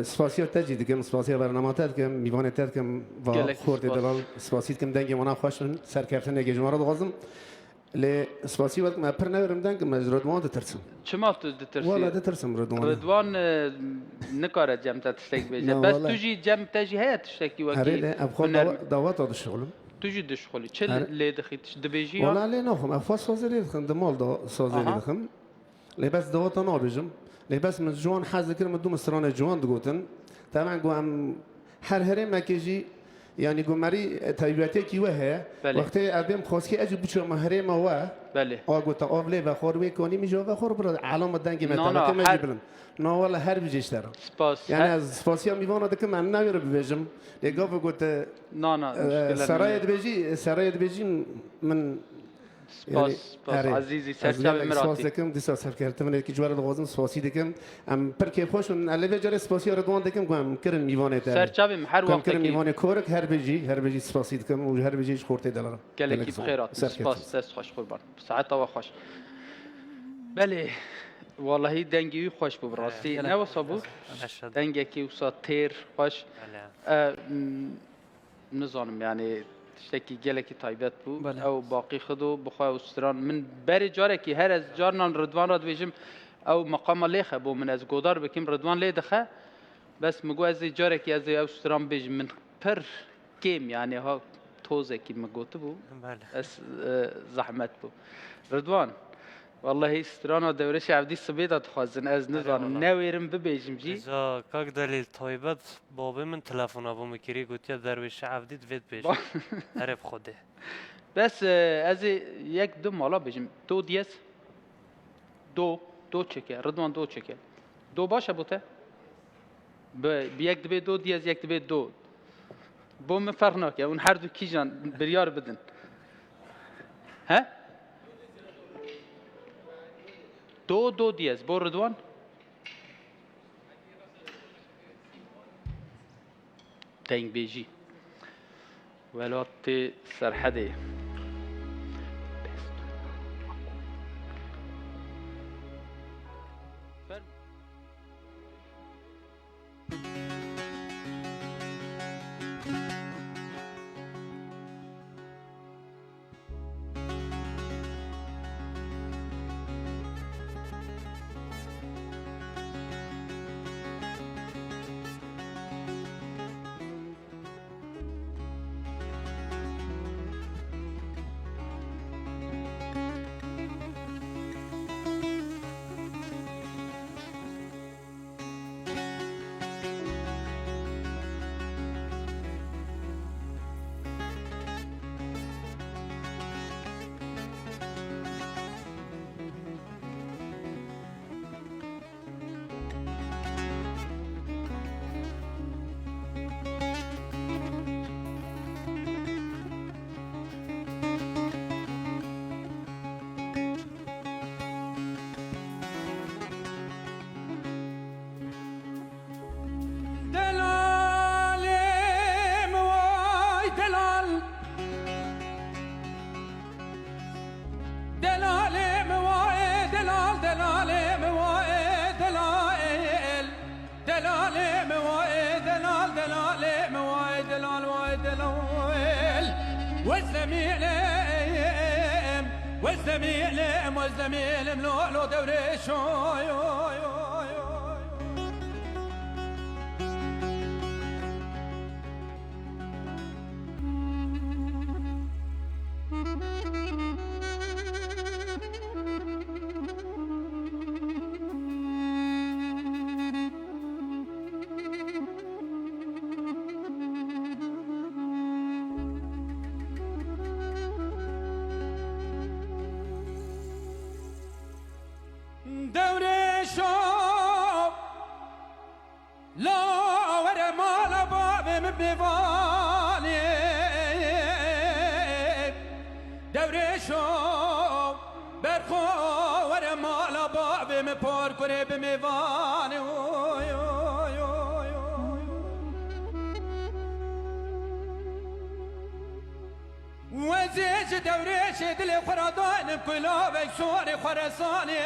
سپاسیار تجدید کم سپاسیار برنامه‌ات کم میوانت کم و خورد دلال سپاسیت کم دنگ منا خوشن سرکفتن نگه جمهور دغازم لی سپاسی وقت ما پر نورم دنگ مز رضوان دترسم چما تو دترسی والله دترسم رضوان نکاره جمع تشتک بیجه بس تو جی جمع تجی هیت تشتکی وکی هره ابخال دوات هذا الشغل تو جی دشخلی چه لی دخیتش دبیجی والله لی نخم افاس سازری دخم دمال دا سازری دخم لی بس دوات نابجم لی بس من جوان حاز كرم دوم سرانه جوان دقوتن طبعا قوام هر مكيجي يعني قمري تايباتي كي وها وقتي ابيم خوسكي اجي بچو مهري ما وا بله قلت اوفلي بخور وي كوني ميجو بخور بر علامه دنگي متى كما جبلن نو والله هر بيجي اشترى سباس يعني از سباسيا ميوانا دك ما ناوي بيجم لقاف قلت سرايا بيجي من سپاس عزیزی سرچاوی مراتی سپاس دکم دیسا سر کرد من کی جوار الغازم سپاسی دکم ام پرکی خوش من علاوه جار سپاسی رضوان دکم قام کرن میوانه تا سرچاوی محر وقت کرن میوانه کورک هر بيجي سپاسی دکم و هر بيجي خورته دلار گلکی بخیرات سپاس دست خوش قربان ساعت و خوش بله والله دنگی خوش ببراستی نه وصابو دنگی کی وصا تیر خوش نظام يعني تشتكي جلكي تايبات بو او باقي خدو بخوا وستران من بري جاركي هر از جارنا رضوان راد بيجم او مقام ليخه بو من از گودار بكم رضوان لي دخه بس مگو از جاركي از او ستران بيجم من پر كيم يعني ها توزه كي مگوت بو اس زحمت بو رضوان والله سترانا دورش عبدي سبيدات خازن از نزانم نويرم ببيجم جي اذا كاك دليل طيبت بابي من تلفون ابو مكري قلت يا درويش عبدي تفيد بيج عرف خوده بس از یک دو مالا بيجم دو ديس دو چكه رضوان دو چكه دو باشه بوته بيك دبي دو ديس يك دبي دو بو من فرق ناكه اون هر دو كيجان بريار بدن ها دو دياز بو رضوان دنگ بيجي ولات سرحده والزميل لو دوري شوي وزيج دوريش دلي خرادان بكلاب سوري خرساني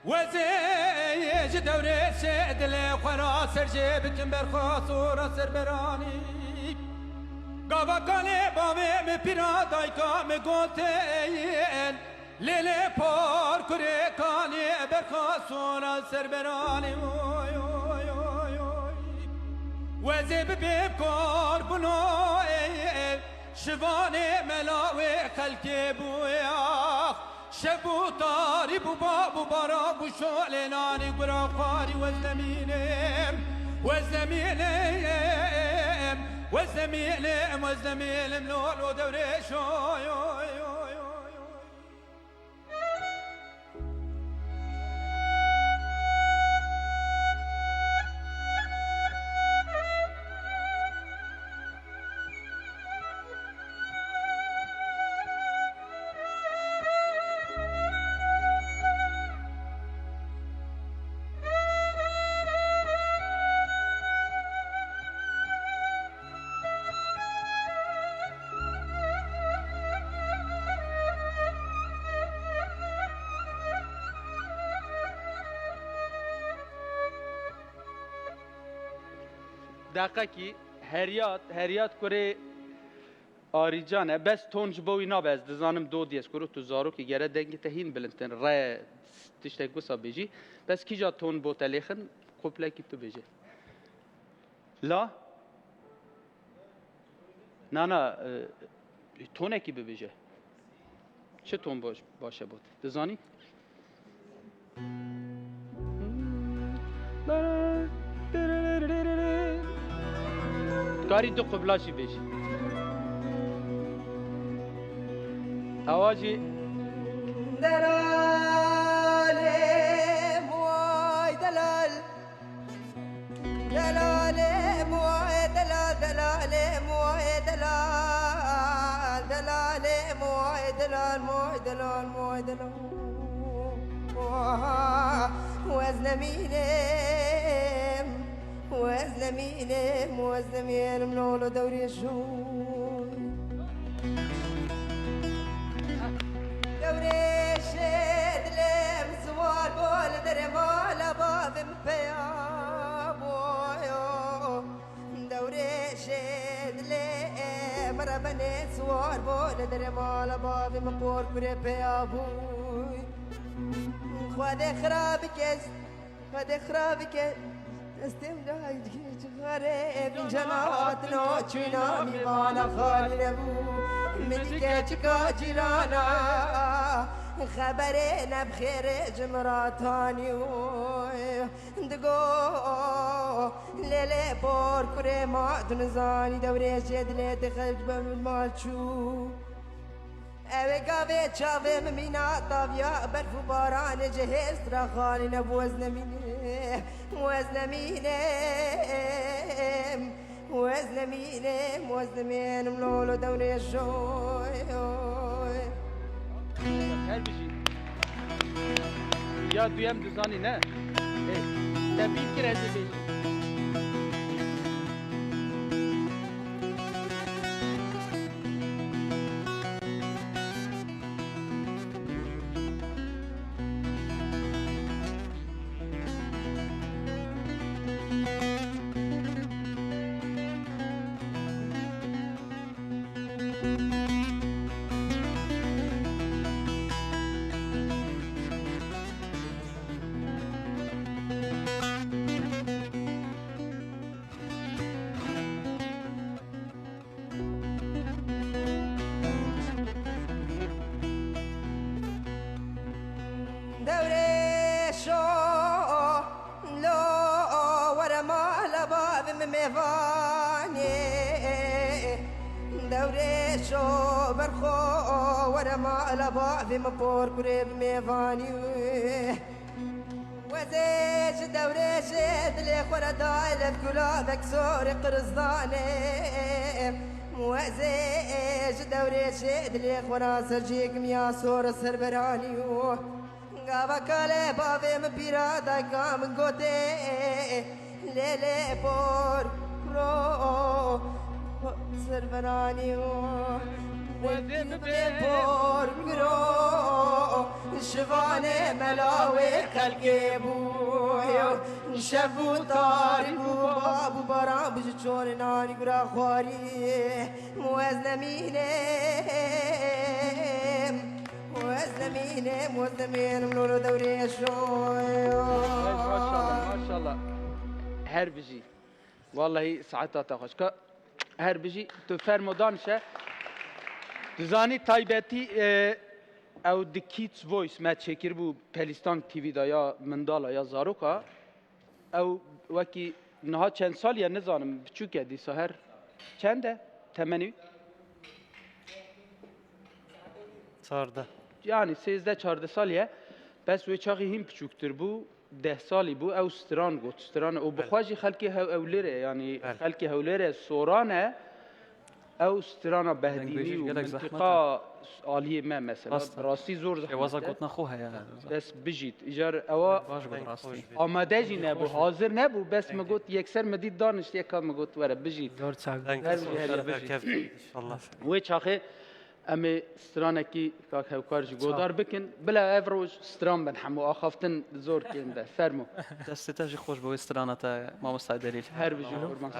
وزيج دوريش دلي خراس جيب جنبر خاصورة سربراني گاوا کاله باوی می پیرادای کام گوتین لیلی پار کره کانی برخاسونا سربرانی وزب بيب كاربونو شواني ملاوي خلقي بوياخ شبو طاري بابو برا بشولناني قرا خاري وزمينم وزمينم وزمينم وزمينم لولو دوريشو دقیقی هریات کره آریجانه بس تونج بوی نابز دزانم دو دیس کرو تو زارو که گره دنگی تهین بلنتن رای تشتک بسا بیجی بس کی جا تون بو تلیخن قبله کی تو بیجی لا نه تونه کی بیجی چه تون باشه بود دزانی کاری دو قبلاشی بیشی آوازی دلال موی دلال دلال موی دلال دلال موی دلال دلال موی دلال موی دلال موی دلال وزنمينم لولو دوري الشوي دوري شد لم زوار بول درمال بابم بيابويو دوري شد لم ربني زوار بول درمال بابم بور بري بيابوي خد خرابك استمداد غريب جنات نوچنا میوانا خالی نبو ملکه چکا جیرانا خبره نبخیر جمراتانی دگو لیلی بار کره ما دنزانی دوره شد لیت خلج بمال چو اوه گاوه چاوه ممینا تاویا برف و باران جهست را خالی نبو وزنمينم لولو دوري الشوي یا دویم دوزانی نه تبیل کرده بیشی في مبور قريب ميفاني وزيج دوري شد لي خورا دايلة بقلوبك سوري قرصداني وزيج دوري شد لي خورا سرجيك ميا سور سربراني قابا كالي بابي مبيرادا قام قوتي ليلي بور برو سربراني بور برو شواني ملاوي خلقي بويو شبو تاری بو بابو باران بجو چون نانی گرا خواری موزنمینم نورو دوری شوی ما شاء الله هر بجي والله ساعتها تخش هر بجي تو فرمودانشه دزانی تایبتی او د کیتس وایس ما چکر بو پلیستان تیوی دا یا مندالا یا زاروکا او وکی نها چند سال یا نزانم بچوکه دی سهر چنده؟ تمنی؟ 14 yani 13-14 سالیه بس وی چاقی هم بچوکتر بو 10 سالی بو او ستران گوت ستران او بخواجی خلکی هولره یعنی خلکی هولره سورانه او ستران بهدینی و منطقه عالیه ما مثلا راستی زور زحمت واسه گوت نخوها یا بس بجید ایجار اوا آماده جی نبو حاضر نبو بس مگوت یکسر مدید دانش یکا مگوت وره بجید زور چاق وی چاقی امی سترانه کی کاک هوکارجی گودار بکن بلا افروج ستران بن حمو آخافتن زور کنده فرمو دستتاجی خوش به سترانه تا ما مستعد دلیل هر بجی قربان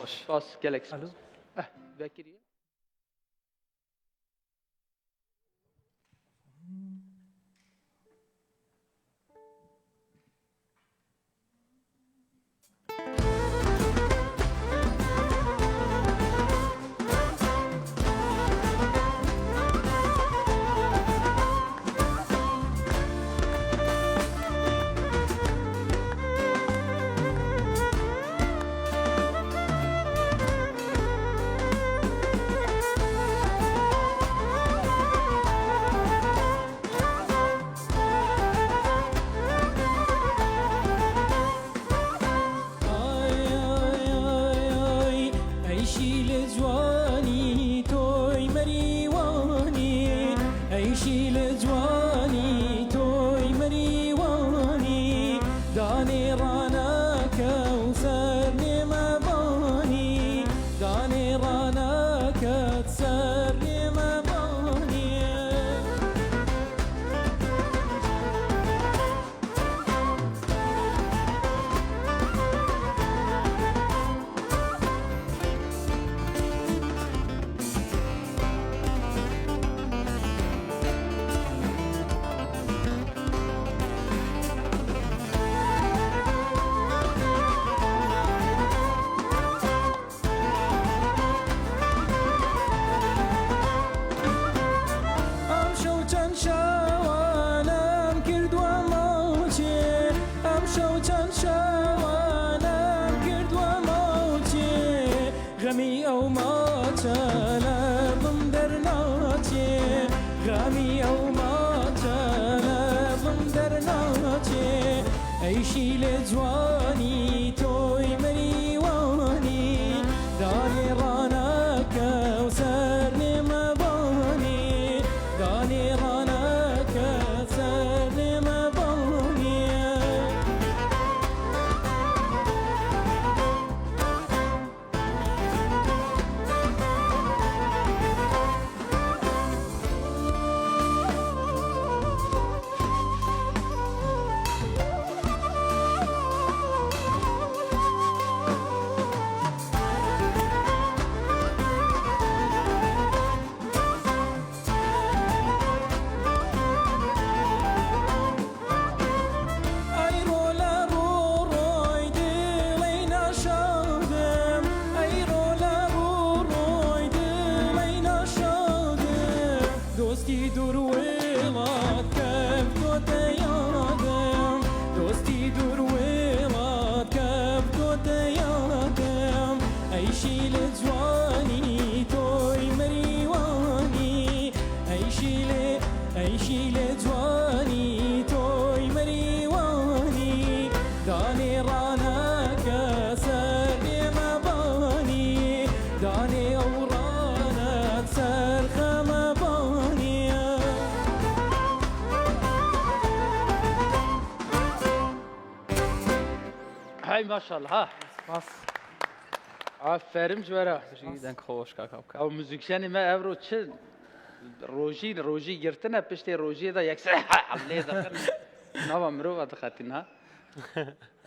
سپاس کلکس بکریه ما شاء الله ها آفرین جوارا جیدن خوش کاکا او موزیکشنی ما افرو چه روژی گرتنه پشت روژی دا یک سه حمله داخل نوا مرو دخلتین ها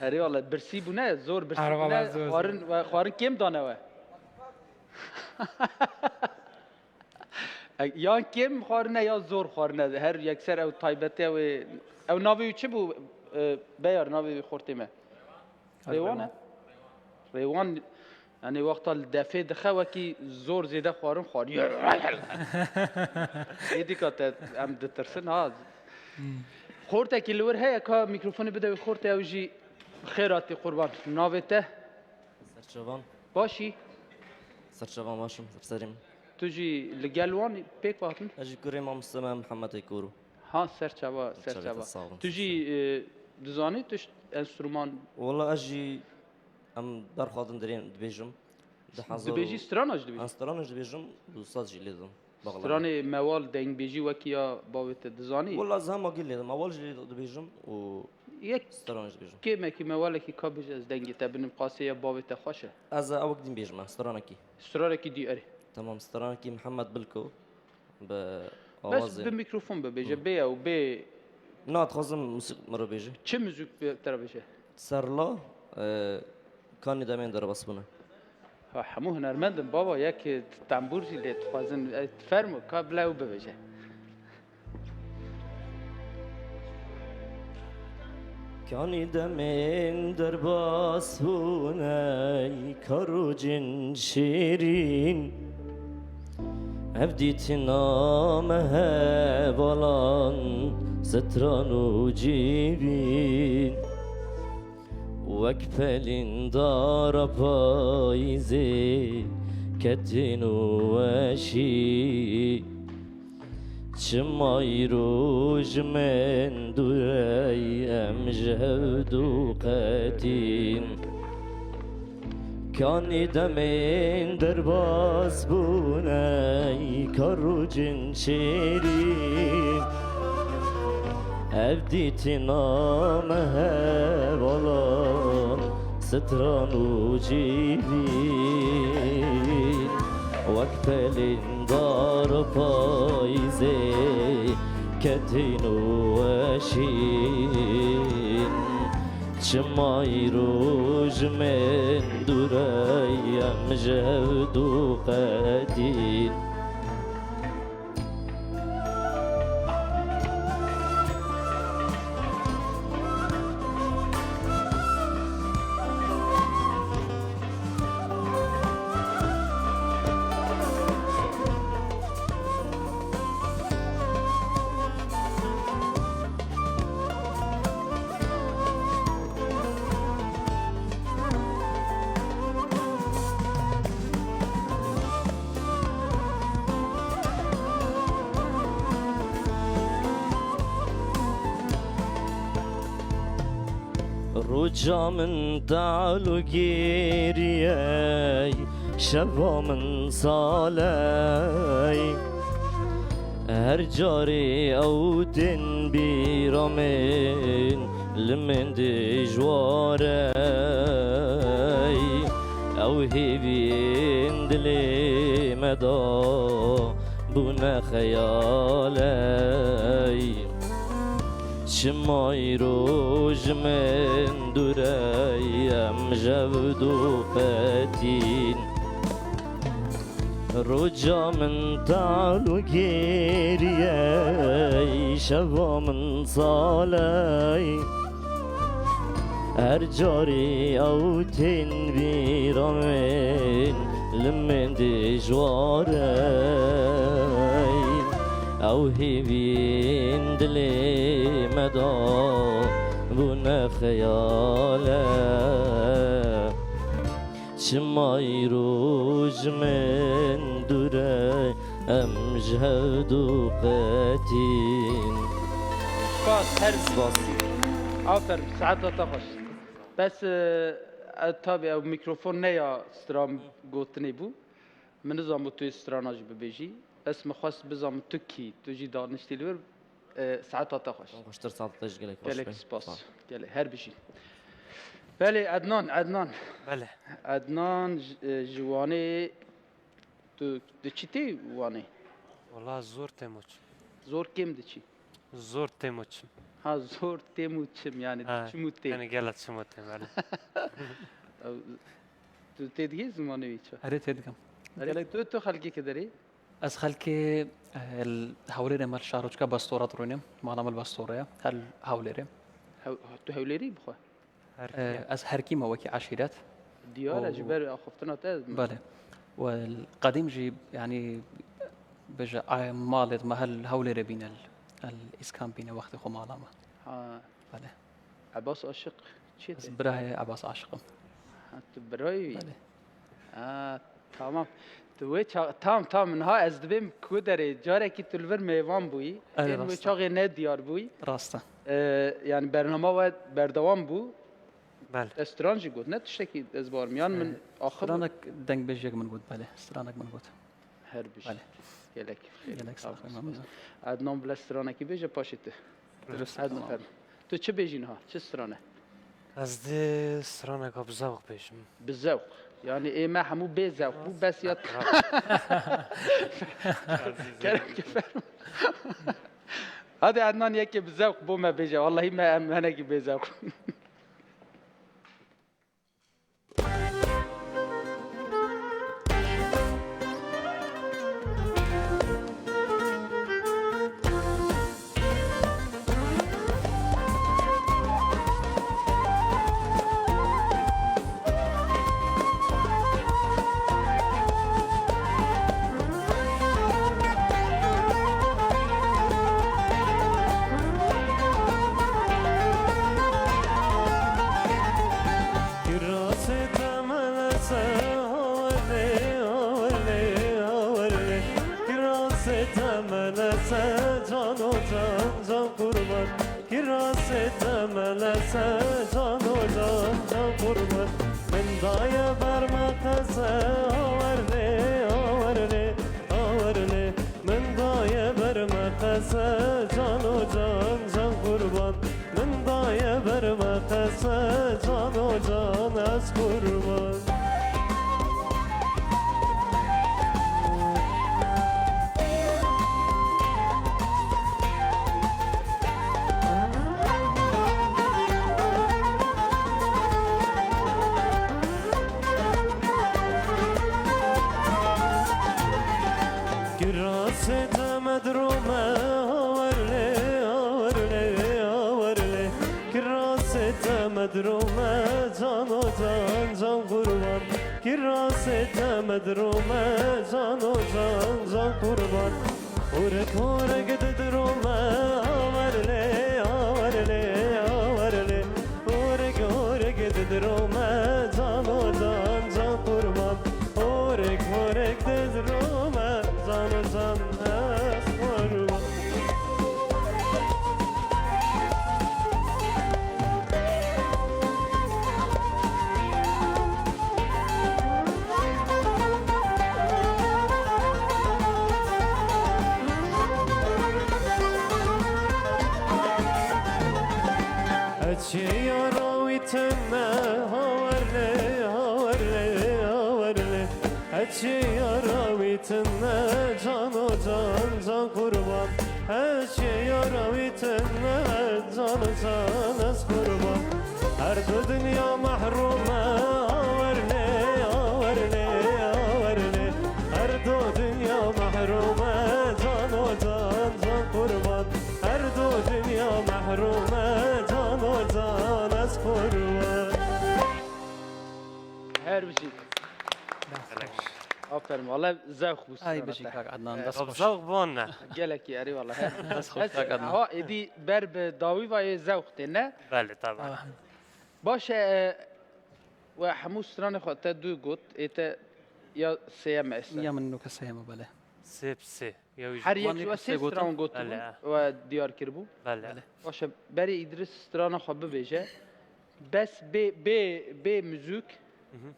اری والله برسی بونه زور برسی بونه خوارن کم دانه و یا کم خوارنه یا زور خوارنه هر یک سر او تایبته و او ناوی چه بو بیار ناوی خورتیمه ریوانه ریوان یعنی وقتا دفعه دخواه کی زور زیده خوارم خواری یه دیکات ام دترسن ها خورته که لور هیا که میکروفونی بده خورته او جی خیراتی قربان ناویته سرچوان باشی سرچوان باشم سرسریم تو جی لگلوان پیک باتن اجی کوری ما مستمع محمد کورو ها سرچوا تو جی دزانی توش انسترومان والله اجی ام در خادم درین دبیجم دبیجی سترانج دبیجم استرانج دبیجم دوستاج لیدم ستران موال دنگ بیجی وکیا باوت دزانی والله زهم ما قل لیدم موال جلی دبیجم و یک سترانج دبیجم کی مکی موال کی کابج از دنگی تبنم قاسیه باوت خوشه از اوقت دیم بیجم ستران کی دی اری تمام ستران کی محمد بلکو بس بميكروفون ببيجي بي او بي نات خازم موسيقى مرة بيجي چه موزیک ترى بيجي سرلا كان دامين در بس بنا همو هنرمندم بابا یک تنبورجی لیت خوازن فرمو قبل او ببيجي كان دامين در بس بنا كاروجن شيرين عبديت نامها بلان ستران وجيبين وكفلين دار بايزي كتن وشي شماي روج من دوي أمجهد قتين كان دمين درباس بوناي كاروجن شيرين أبديت نامها بلان ستران وجيبين وكفلين دار بايزي كتين وشين شماي روج من دوراي أمجهد قدين رجا من تعالو جيرياي شبا من صالاي هرجاري او تنبيرامين لمن دي جواراي او هيبين دلي مدى بنا خيالاي شماي روج من دوراي أمجد قتين رجا من تعالو جيرياي شبا من صالاي هرجاري أو تنبير من لمن دي جواراي او هيبين دلي مدى بنا خيالا شماي روج من دوراي امجهد قاتين باس هرس باس عفر ساعتها تخش بس تابع او ميكروفون نيا سترام قوتني بو من نظام توي ستراناج ببيجي اسم خاص بزام تكي تجي دانشتي لور ساعتها تخش خوشتر ساعتها تجي لك سباس قالي هر بشي بله عدنان بله عدنان جواني تو دچيتي واني والله زور تموش زور كم دچي زور تيموتشم ها زور تيموتشم يعني شموتي يعني قالت شموتي بله تو تدگی زمانی ویچه هري تدقم تو خلقی که داری؟ از خلكي الهوليري مال شاروچكا باستورات رونيم معلم الباستورية هل هوليري تو هوليري بخوا از هركي موكي عشيرات ديار اجبار اخفتنا تاز بله والقديم جي يعني بجا مالد ما هل هوليري بين الاسكان بين وقت خو معلمة بله عباس عاشق چیه براي عباس عاشقم براي بله تمام تو تام منها از دبیم کو داره جاره کی تلور میوان بوی این و چاقی نه دیار بوی راسته یعنی برنامه و بردوام بو بله استرانجی گفت نه تشکی از بار میان من آخر استرانك دنگ بيجيك من بود بله استرانك من بود هر بيش بله يلك عدنان بلا استرانکی بیجه پاشیته درست عدنان تو چه بیجین ها چه استرانه از ده استرانك بزوق بيجم بالذوق يعني ايه ما حمو بيزوق مو بس يط هذا عدنان يكي بالذوق بو ما بيجا والله ما انا كي بيزوق والله زوق بس اي بشي كاك عدنان بس زوق بونا قالك يا ري والله بس كاك عدنان ها دي برب داوي و زوق تنه بله طبعا باشه و حموس تران خاطر دو گوت ایت یا سیم است یا منو کسیم بله سب سه هر یک و سه تران گوت و دیار کربو بله باشه بری ادریس تران خوب بيجه بس ب موزیک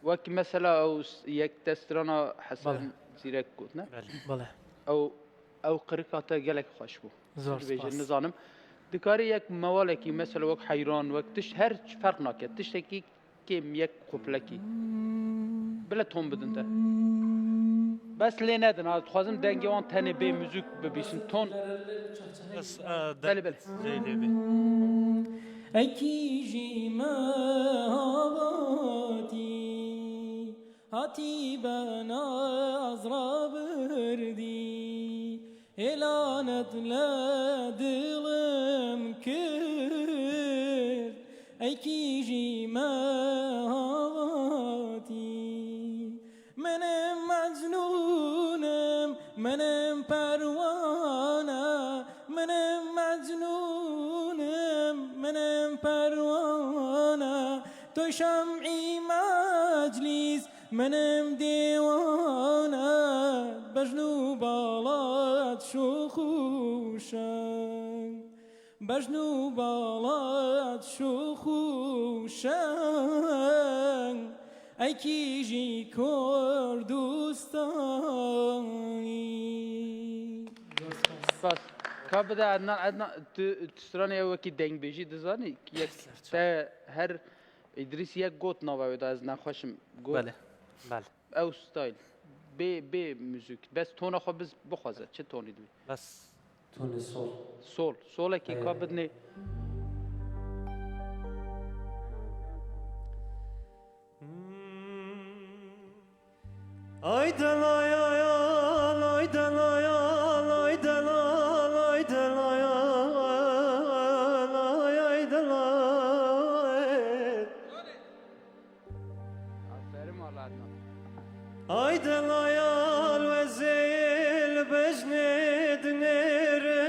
وقت مثلا او یک تسترانا حسن زیرک گوت نه بله او قرقاته گلک خوش بو زور بیجه نظانم دکاری یک موالکی مثلا وقت حیران وقتش هر فرق نکرد تشتکی کم یک قفلکی بلا توم بدن تا بس لي ندن هذا خوازم دنگی وان تنه به موزیک ببیشن تون بس بله بله اکی جیما هاتی هاتی بنا ازرا بردی اعلانت لدلم کرد اکی جیما هاتی منم مجنونم منم پروانه منم مجنونم منم پروانه تو شمعی مجلس منم دیوانه بجنو بالات شخوشم بجنو بالات شخوشم ای کیجی کردستانی بس که بده عدنا تسترانی وکی دنگ بیجی دزانی یک تا هر ادریس یک گوت نوایی دا از نخوشم گوت بله بله او ستایل به موزیک بس تون خو بس بخوازه چه تونی دوی بس تون سول کی که بدنی ay delayal ay delayal ay delal ay delayal ay delal aferin valla Adnan ay delayal ve zeyl bejned nere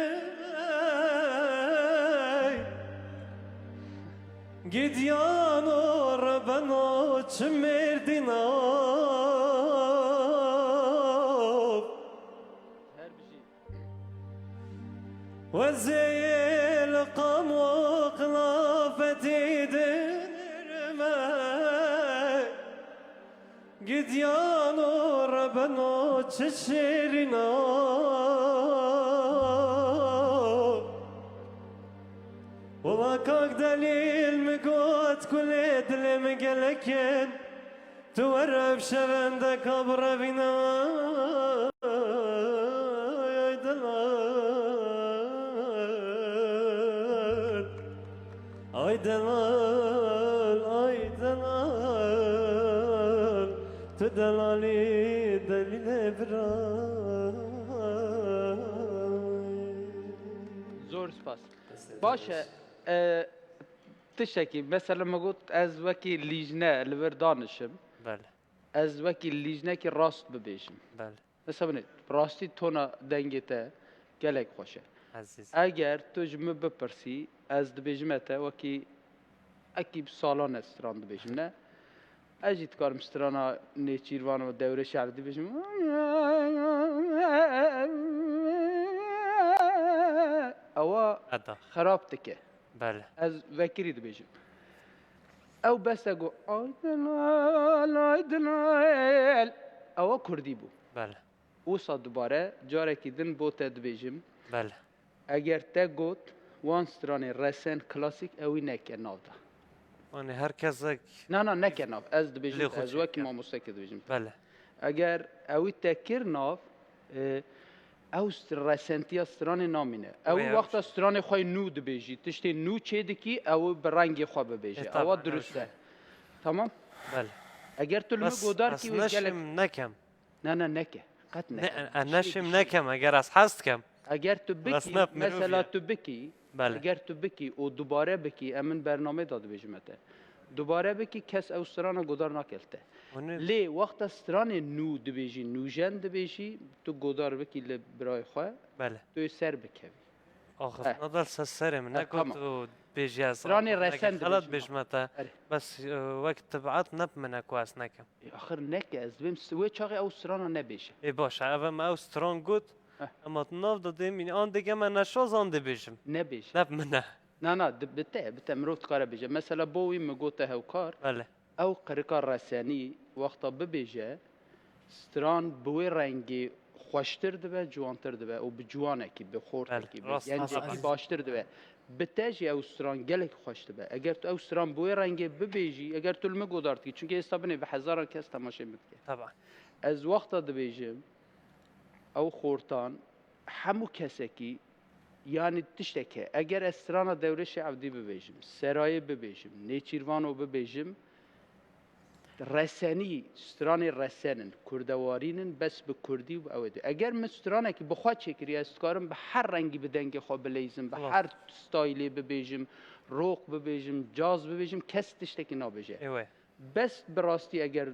gidyan or beno çmerdina وزيل قام وقلافتي درمه قد يا نور بنوت الشيرنا والله كاك دليل مقوت كل دلم قلكن تورب شبندك قبر بنا ay delal ay delal tu delali deline زور سپاس باشه تشکی مثلا ما گفت از وکی لیجنه لور دانشم بله از وکی لیجنه که راست ببیشم بله مثلا بنید راستی تونا دنگته گلک خوشه عزیز اگر تو جمع بپرسی از دبیجمته وکی اکی سالان استران دبیجم نه اجید کارم استرانا نیچیروان و دوره شهر دبیجم اوا خراب تکه بله از وکری دبیجم او بس اگو آیدنال آیدنال اوا کردی بو بله اوسا دوباره جاره که دن بوته دبیجم بله اگر تا گوت وان سترانی رسن کلاسیک اوی نکه ناو دا آنی هر کسک نه نکه ناو از دبیجم از وکی ما مستکی دبیجم بله اگر اوی تکر ناو او رسنتی سترانی نامینه اوی وقت سترانی خواه نو دبیجی تشتی نو چه دکی او برنگی خواه ببیجی او درسته تمام؟ بله اگر تو لمو گودار کی بس نشم نکم نه نکه قط نکه نشم نکم اگر از هست کم اگر تو بکی مثلا تو بکی بله. اگر تو بکی و دوباره بکی امن برنامه داده بجمته دوباره بکی کس او ستران گودار نکلته لی وقت ستران نو دبیجی نوجن دبیجی تو گودار بکی لبرای خواه بله توی سر بکوی آخر نادل سرم نکن تو بیجی از ستران رسن خلط بجمته بس وقت تبعت نب من اکواس نکم آخر نکه از بیم سوی چاقی او ستران نبیشه ای باشه اوه ما او ستران گود اما ناو دادیم این آن دیگه من نشاز آن دی بیجم نبیشه نب منه نه بته مروفت کاره بیجه مثلا بوی مگوته هاو کار بله او قرقار رسانی وقتا ببیجه ستران بوی رنگی خوشتر دبه جوانتر دبه او بجوانه کی بخورد کی یعنی کی باشتر دبه بتاجی او ستران گلک خوش دبه اگر تو او ستران بوی رنگی ببیجی اگر تو المگودارت کی چون که استابنه به هزاران کس تماشا میکنه طبعا از وقتا دبیجم او خورتان همو کسکی یعنی تشتکه اگر استران دوره شعبدی ببیجم سرایه ببیجم نیچیروانو ببیجم رسانی استران رسانن کردوارینن بس به کردی و اوده اگر مسترانه که بخواد چکری استکارم به هر رنگی بدنگ خواب بلیزم به هر ستایلی ببیجم روق ببیجم جاز ببیجم کس تشتکی نابیجه بس براستی اگر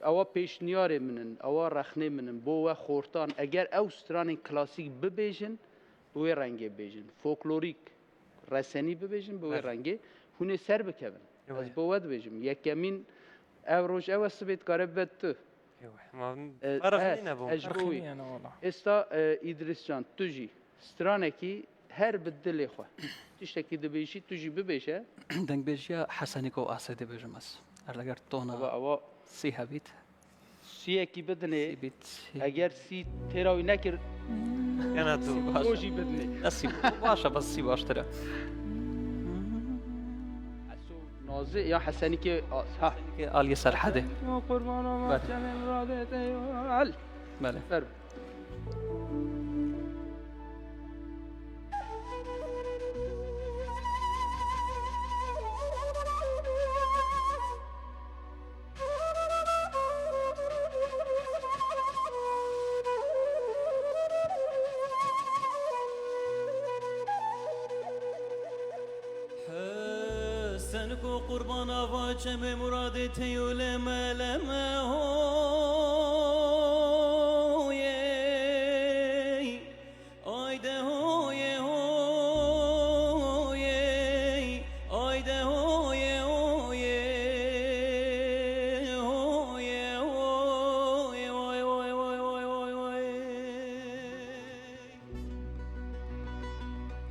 اوا پیشنیار منن اوا رخنه منن بو خورتان اگر او استران کلاسیک ببیجن بوی رنگی بیجن فولکلوریک رسانی ببیجن بوی رنگی هونه سر بکن از بود بیجم یکمین اوروج او سبیت کاره بد تو فرق نبود اجبوی استا ادریس جان توجی استرانه کی هر بدلی خو تشتکی دبیشی توجی ببیشه دنگ بیشیا حسنی کو آسیده بیجم اس اگر تونا اوا سی هبیت سی کی بدنه اگر سی تراوی نکر أنا تو توجي بدني أسي باشا بس سي باش ترى نازي يا حسني كي ها قال يسار حدا قربان ما جميع مرادتي علي بله فرب سنكو قربان آواجم مرادتي ولما لما هو آيده هو آيده هو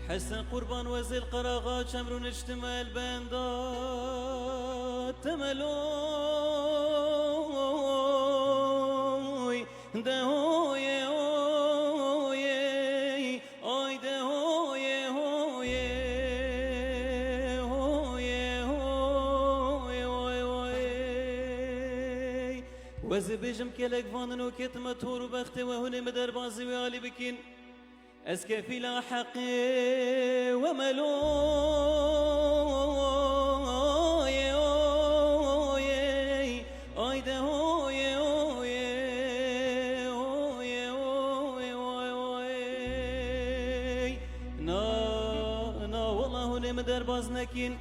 حسن قربان وزير قراغات شمرون اشتمال بندات تملوي دهوي آي دهوي وزي بيجم كلك فاننو كتمة تورو بختي وهني مدر بازي وعلي بكين أسكفي لا حقي وملوي آيده نا والله هوني مدر باز نكين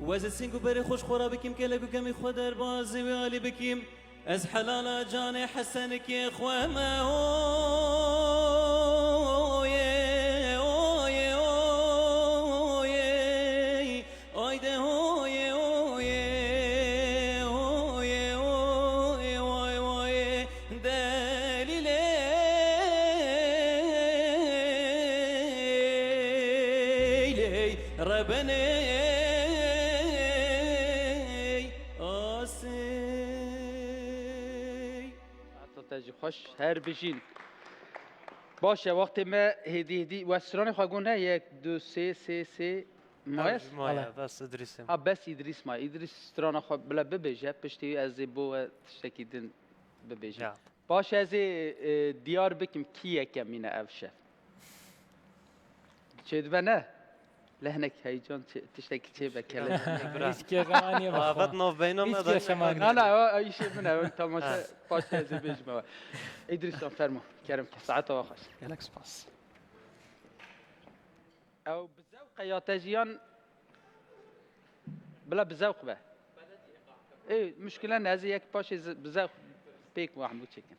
وزد سينكو بري خوش خورا بكيم كلكو كمي خدر بازي وعلي بكيم از حلالا جاني حسنك يا اخوة ما هو خوش هر بجین باشه وقتی ما هدی و سران خواگونه 1 2 3 مایس بس ادریس بس ادریس ما ادریس سران خو بلا ببیجه پشتی از بو تشکیدن ببیجه باشه از دیار بکم کیه کمینه افشه چه بنا لهنك هيجان تشتكي تشيبه كلام هيك غاني عرفتنا بيننا لا اي شيء منها انت ما باش زي بيجمع ادريس فرمو كرم ساعته واخش لك سباس او بذوق يا تجيان بلا بذوق به ايه مشكله نازي ياك باش بذوق بيك محمود شكن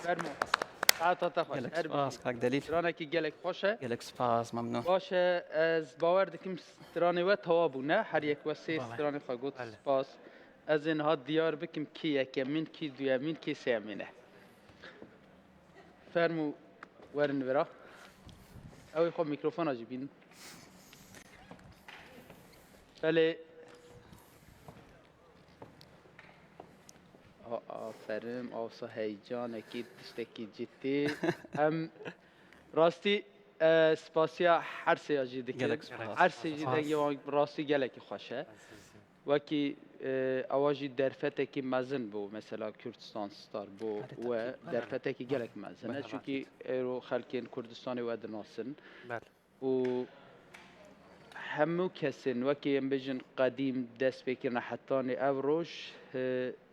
فرمو ساعتا تخوش سپاس کاک دلیل سترانه کی گلک خوشه گلک سپاس ممنون باشه از باور دکیم سترانه و توابو نه هر یک و سه سترانه خواه گوت سپاس از اینها دیار بکیم کی یکمین کی دویمین کی سیمینه فرمو ورن برا اوی خواه میکروفون آجی بین بله آفرین آوسا هیجان اکید دشتکی جدی هم راستی سپاسیا هر سی آجی دکید هر سی جدی راستی گلکی خوشه وکی اواجی درفته کی مزن بو مثلا کردستان ستار بو و درفته کی گلک مزنه چونکی ایرو خلکین کردستانی و دناسن و همو کسین وکی ام بجن قدیم دست بکرن حتانی اوروش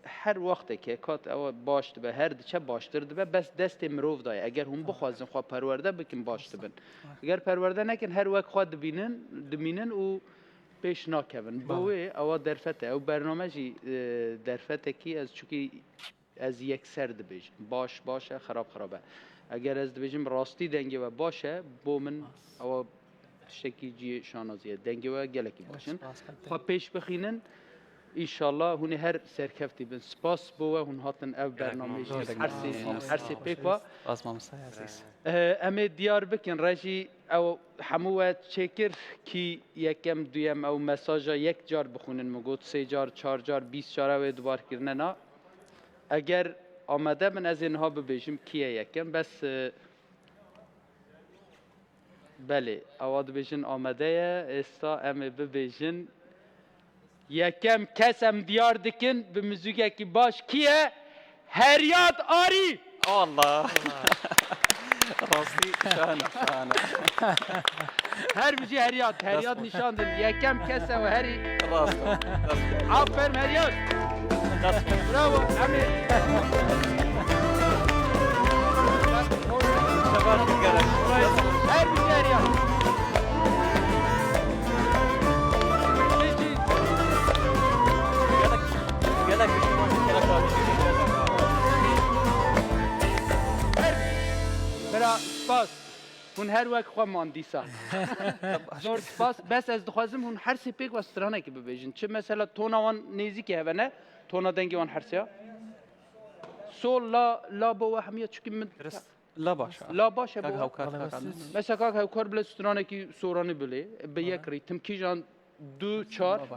هر وقت که کات او باش به هر چه باشتر به بس دست مروف دای اگر هم بخوازن خو پرورده بکن باش بن اگر پرورده نکن هر وقت خود دمینن و پیش ناکون بوی او درفته او برنامه‌جی درفته کی از چوکی از یک سرد بیش باشه خرابه اگر از بیشم راستی دنگه و باشه بو من او شکی جی شانازیه دنگه و گلکی باشن خو پیش بخینن ایشالله هونی هر سرکفتی بن سپاس بوه هون هاتن او برنامه هر سی پیکوا امی دیار بکن رجی او هموه چکر کی یکم دویم او مساجا یک جار بخونن مگود 3 جار 4 جار 20 جار او دوبار کرنه نا اگر آمده من از اینها ببیجم کیه یکم بس بله اواد بیجن آمده استا امی ببیجن یکم کسم دیار دکن به موزیک کی باش کیه هریاد آری الله راستی شانه هر بجی هریاد نشان دن یکم کسه و هری راست آفرین هریاد براو امی هر بجی هریاد برا سپاس هون هر وقت خواه ماندیسا زور سپاس بس از دخوازم هون هر سی پیک و سترانه که ببیجن چه مثلا تونا وان نیزی که هونه تونا دنگی وان هر سیا سول لا بو همیت چکی من لا باشه بو مثلا کاک هاوکار بله سترانه که سورانه بله به یک ریتم کی جان 2 4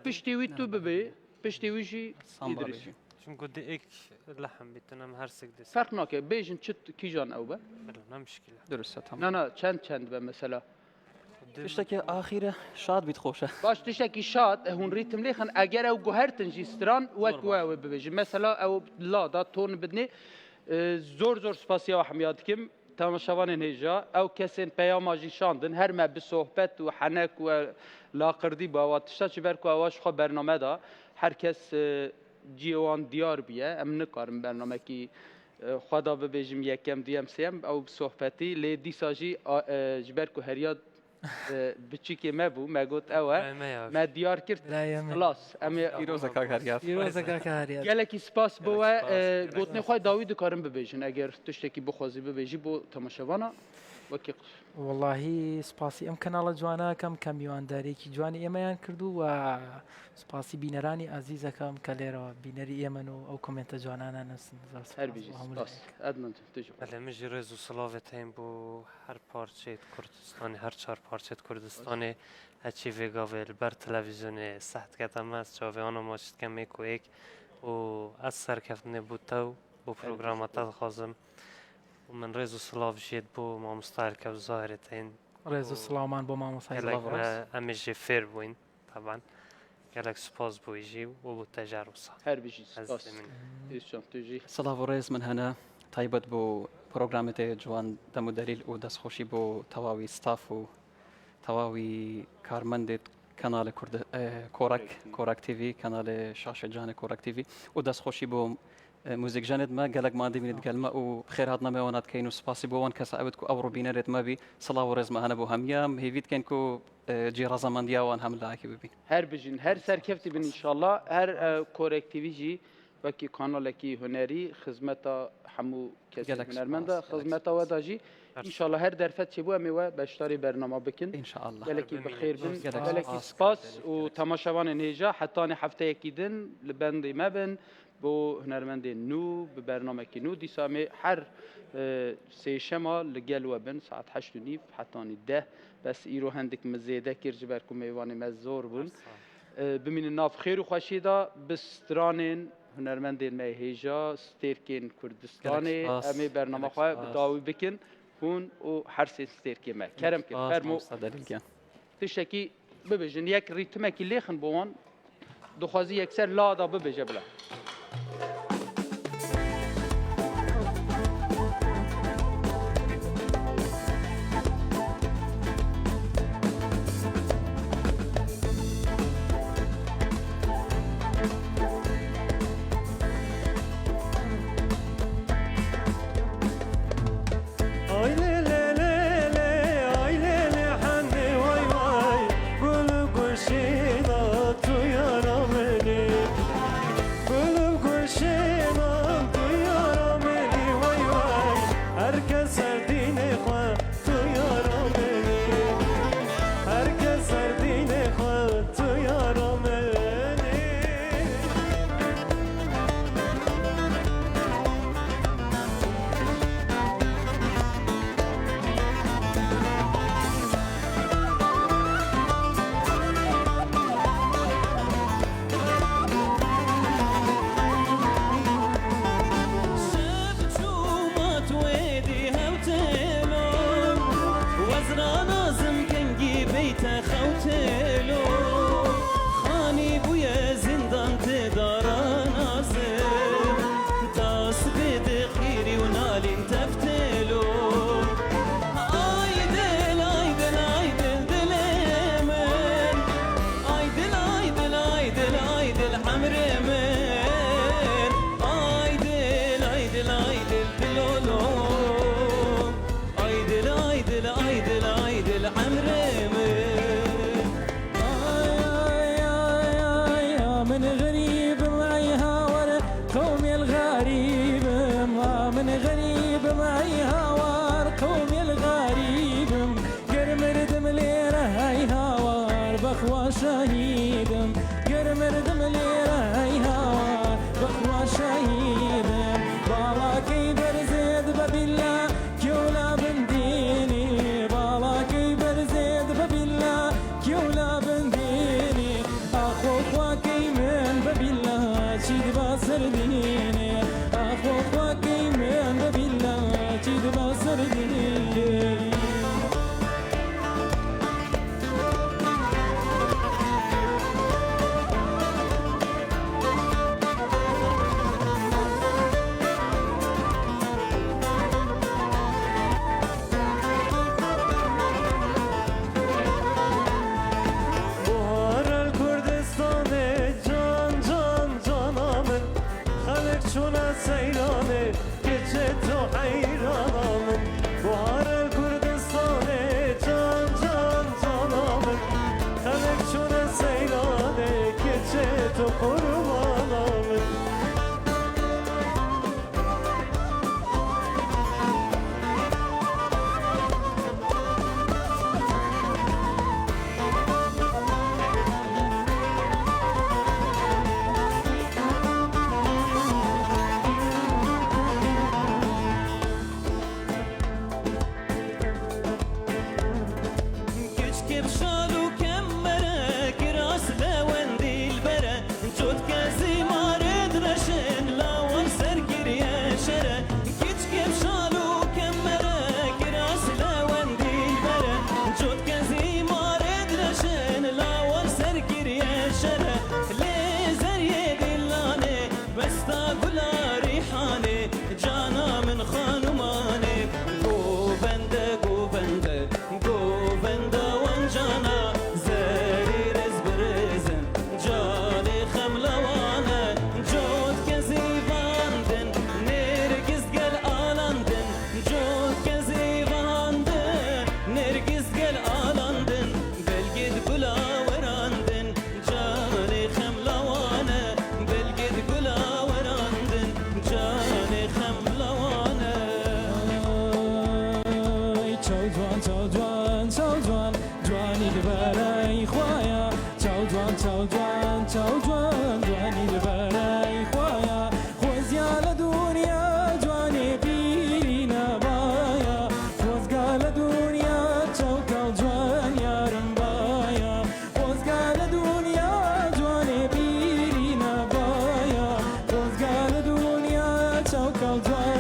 پشتیوی تو ببی پشتیوی جی ایدریسی چون قد ایک لحم بیتونم هر سگ دست فرق نکه بیشن چت کی جان او به نه مشکل درسته تمام نه چند به مثلا تشتکی آخیره شاد بیت خوشه باش تشتکی شاد هون ریتم لیخن اگر او گوهر تنجیستران وقت او ببیج مثلا او لا دا تون بدنی زور سپاسیا و حمیات کم تماشاوان نجا او کسین پیاماجی شاندن هر ما به صحبت و حنک و لاقردی با واتشتا چه برکو اواش خو برنامه دا هر کس جیوان دیار بیه ام نکارم برنامه کی خدا ببیجم یکم دیم سیم او صحبتی لی دیساجی جبرکو هریاد بچی که ما بو ما گوت اوه ما دیار کرد خلاص امی ایروزا کاک هریاد گلکی سپاس بوه گوت نخواه داوید کارم ببیجن اگر تشتکی بخوازی ببیجی بو تماشاوانا وكي والله سپاسی ام کانال جوانا کم میوانداری کی جوانی ایمان کردو و سپاسی بینرانی عزیزکم کلیرا بینری ایمانو او کامنت جوانانا نسن هر بیجی سپاس ادمن تجو بله مجی رز و صلاوت هم بو هر پارچه کردستانی هر 4 پارچه کردستانی هچی وگاول بر تلویزیون صحت کتم از چاویانو ماچت کم ایک و از سرکفت نبود تو بو برنامجات خازم ومن ريزو سلاف جيت بو ما مستعر كبزارتين ريزو سلامان بو ما مصايب امجي فير بوين طبعا قالك سباس بو يجي وبو تجارب صح هر بيجي سباس تجي سلاف وريز من هنا تایبەت بۆ پرۆگرامێتێ جوان دەم و دەلیل و دەستخۆشی بۆ تەواوی ستاف و تەواوی کارمەندێت کەناڵە کۆراک تیڤی کەناڵێ شاشەجانە کۆراک تیڤی و دەستخۆشی بۆ موزیک ژانێت مە گەلک مادی بینێت گەلمە و خێرات نەمەوەنات کەین و سپاسی بۆ ئەوان کەسە ئەوێت و ئەوڕۆ بینەرێت مەبی سڵاو و ڕێزمە هەنە بۆ هەمیام هێویت کەن و جێ ڕەزەمەندیاوان هەم لایەکی ببین هەر بژین هەر سەرکەفتی بن ئینشاءالله هەر کۆرێک تیڤیژی وەکی کانالێکی هونەری خزمەتە هەموو کەسێک هونەرمەندە خزمەتە وەداژی ئینشاءالله هەر دەرفەت چێ بووە ئەمێوە بەشداری بەرنامە بکن ئینشاءالله گەلێکی بەخێر بن گەلێکی سپاس و تەماشەوانên هێژە حتانێ هەفتەیەکی دن لە بەندی مەبن بۆ هونەرمەندێن نو بە بەرنامێکی نو دیسامێ هەر سێشەما لەگەل وە بن ساعت 8:30 حتانی 10 بەس ئیرۆ هەندێک مزێدە کرد ji ber ku mêwanê me zor bûn bimînin nav xêr û xweşî da bi stranên هنرمندên me hêja stêrkên Kurdistanê em ê bername xwe bi dawî bikin hûn û her sê stêrkê me kerem kir fermo tiştekî bibêjin yek rîtmekî lêxin bo wan dixwazî yekser la da bibêje bila Gülü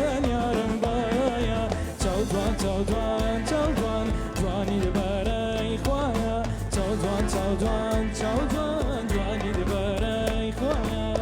من یارم بایا چاو دوان چاو دوان چاو دوان دوانی دبرای خوایا چاو دوان چاو دوان چاو دوان دوانی دبرای خوایا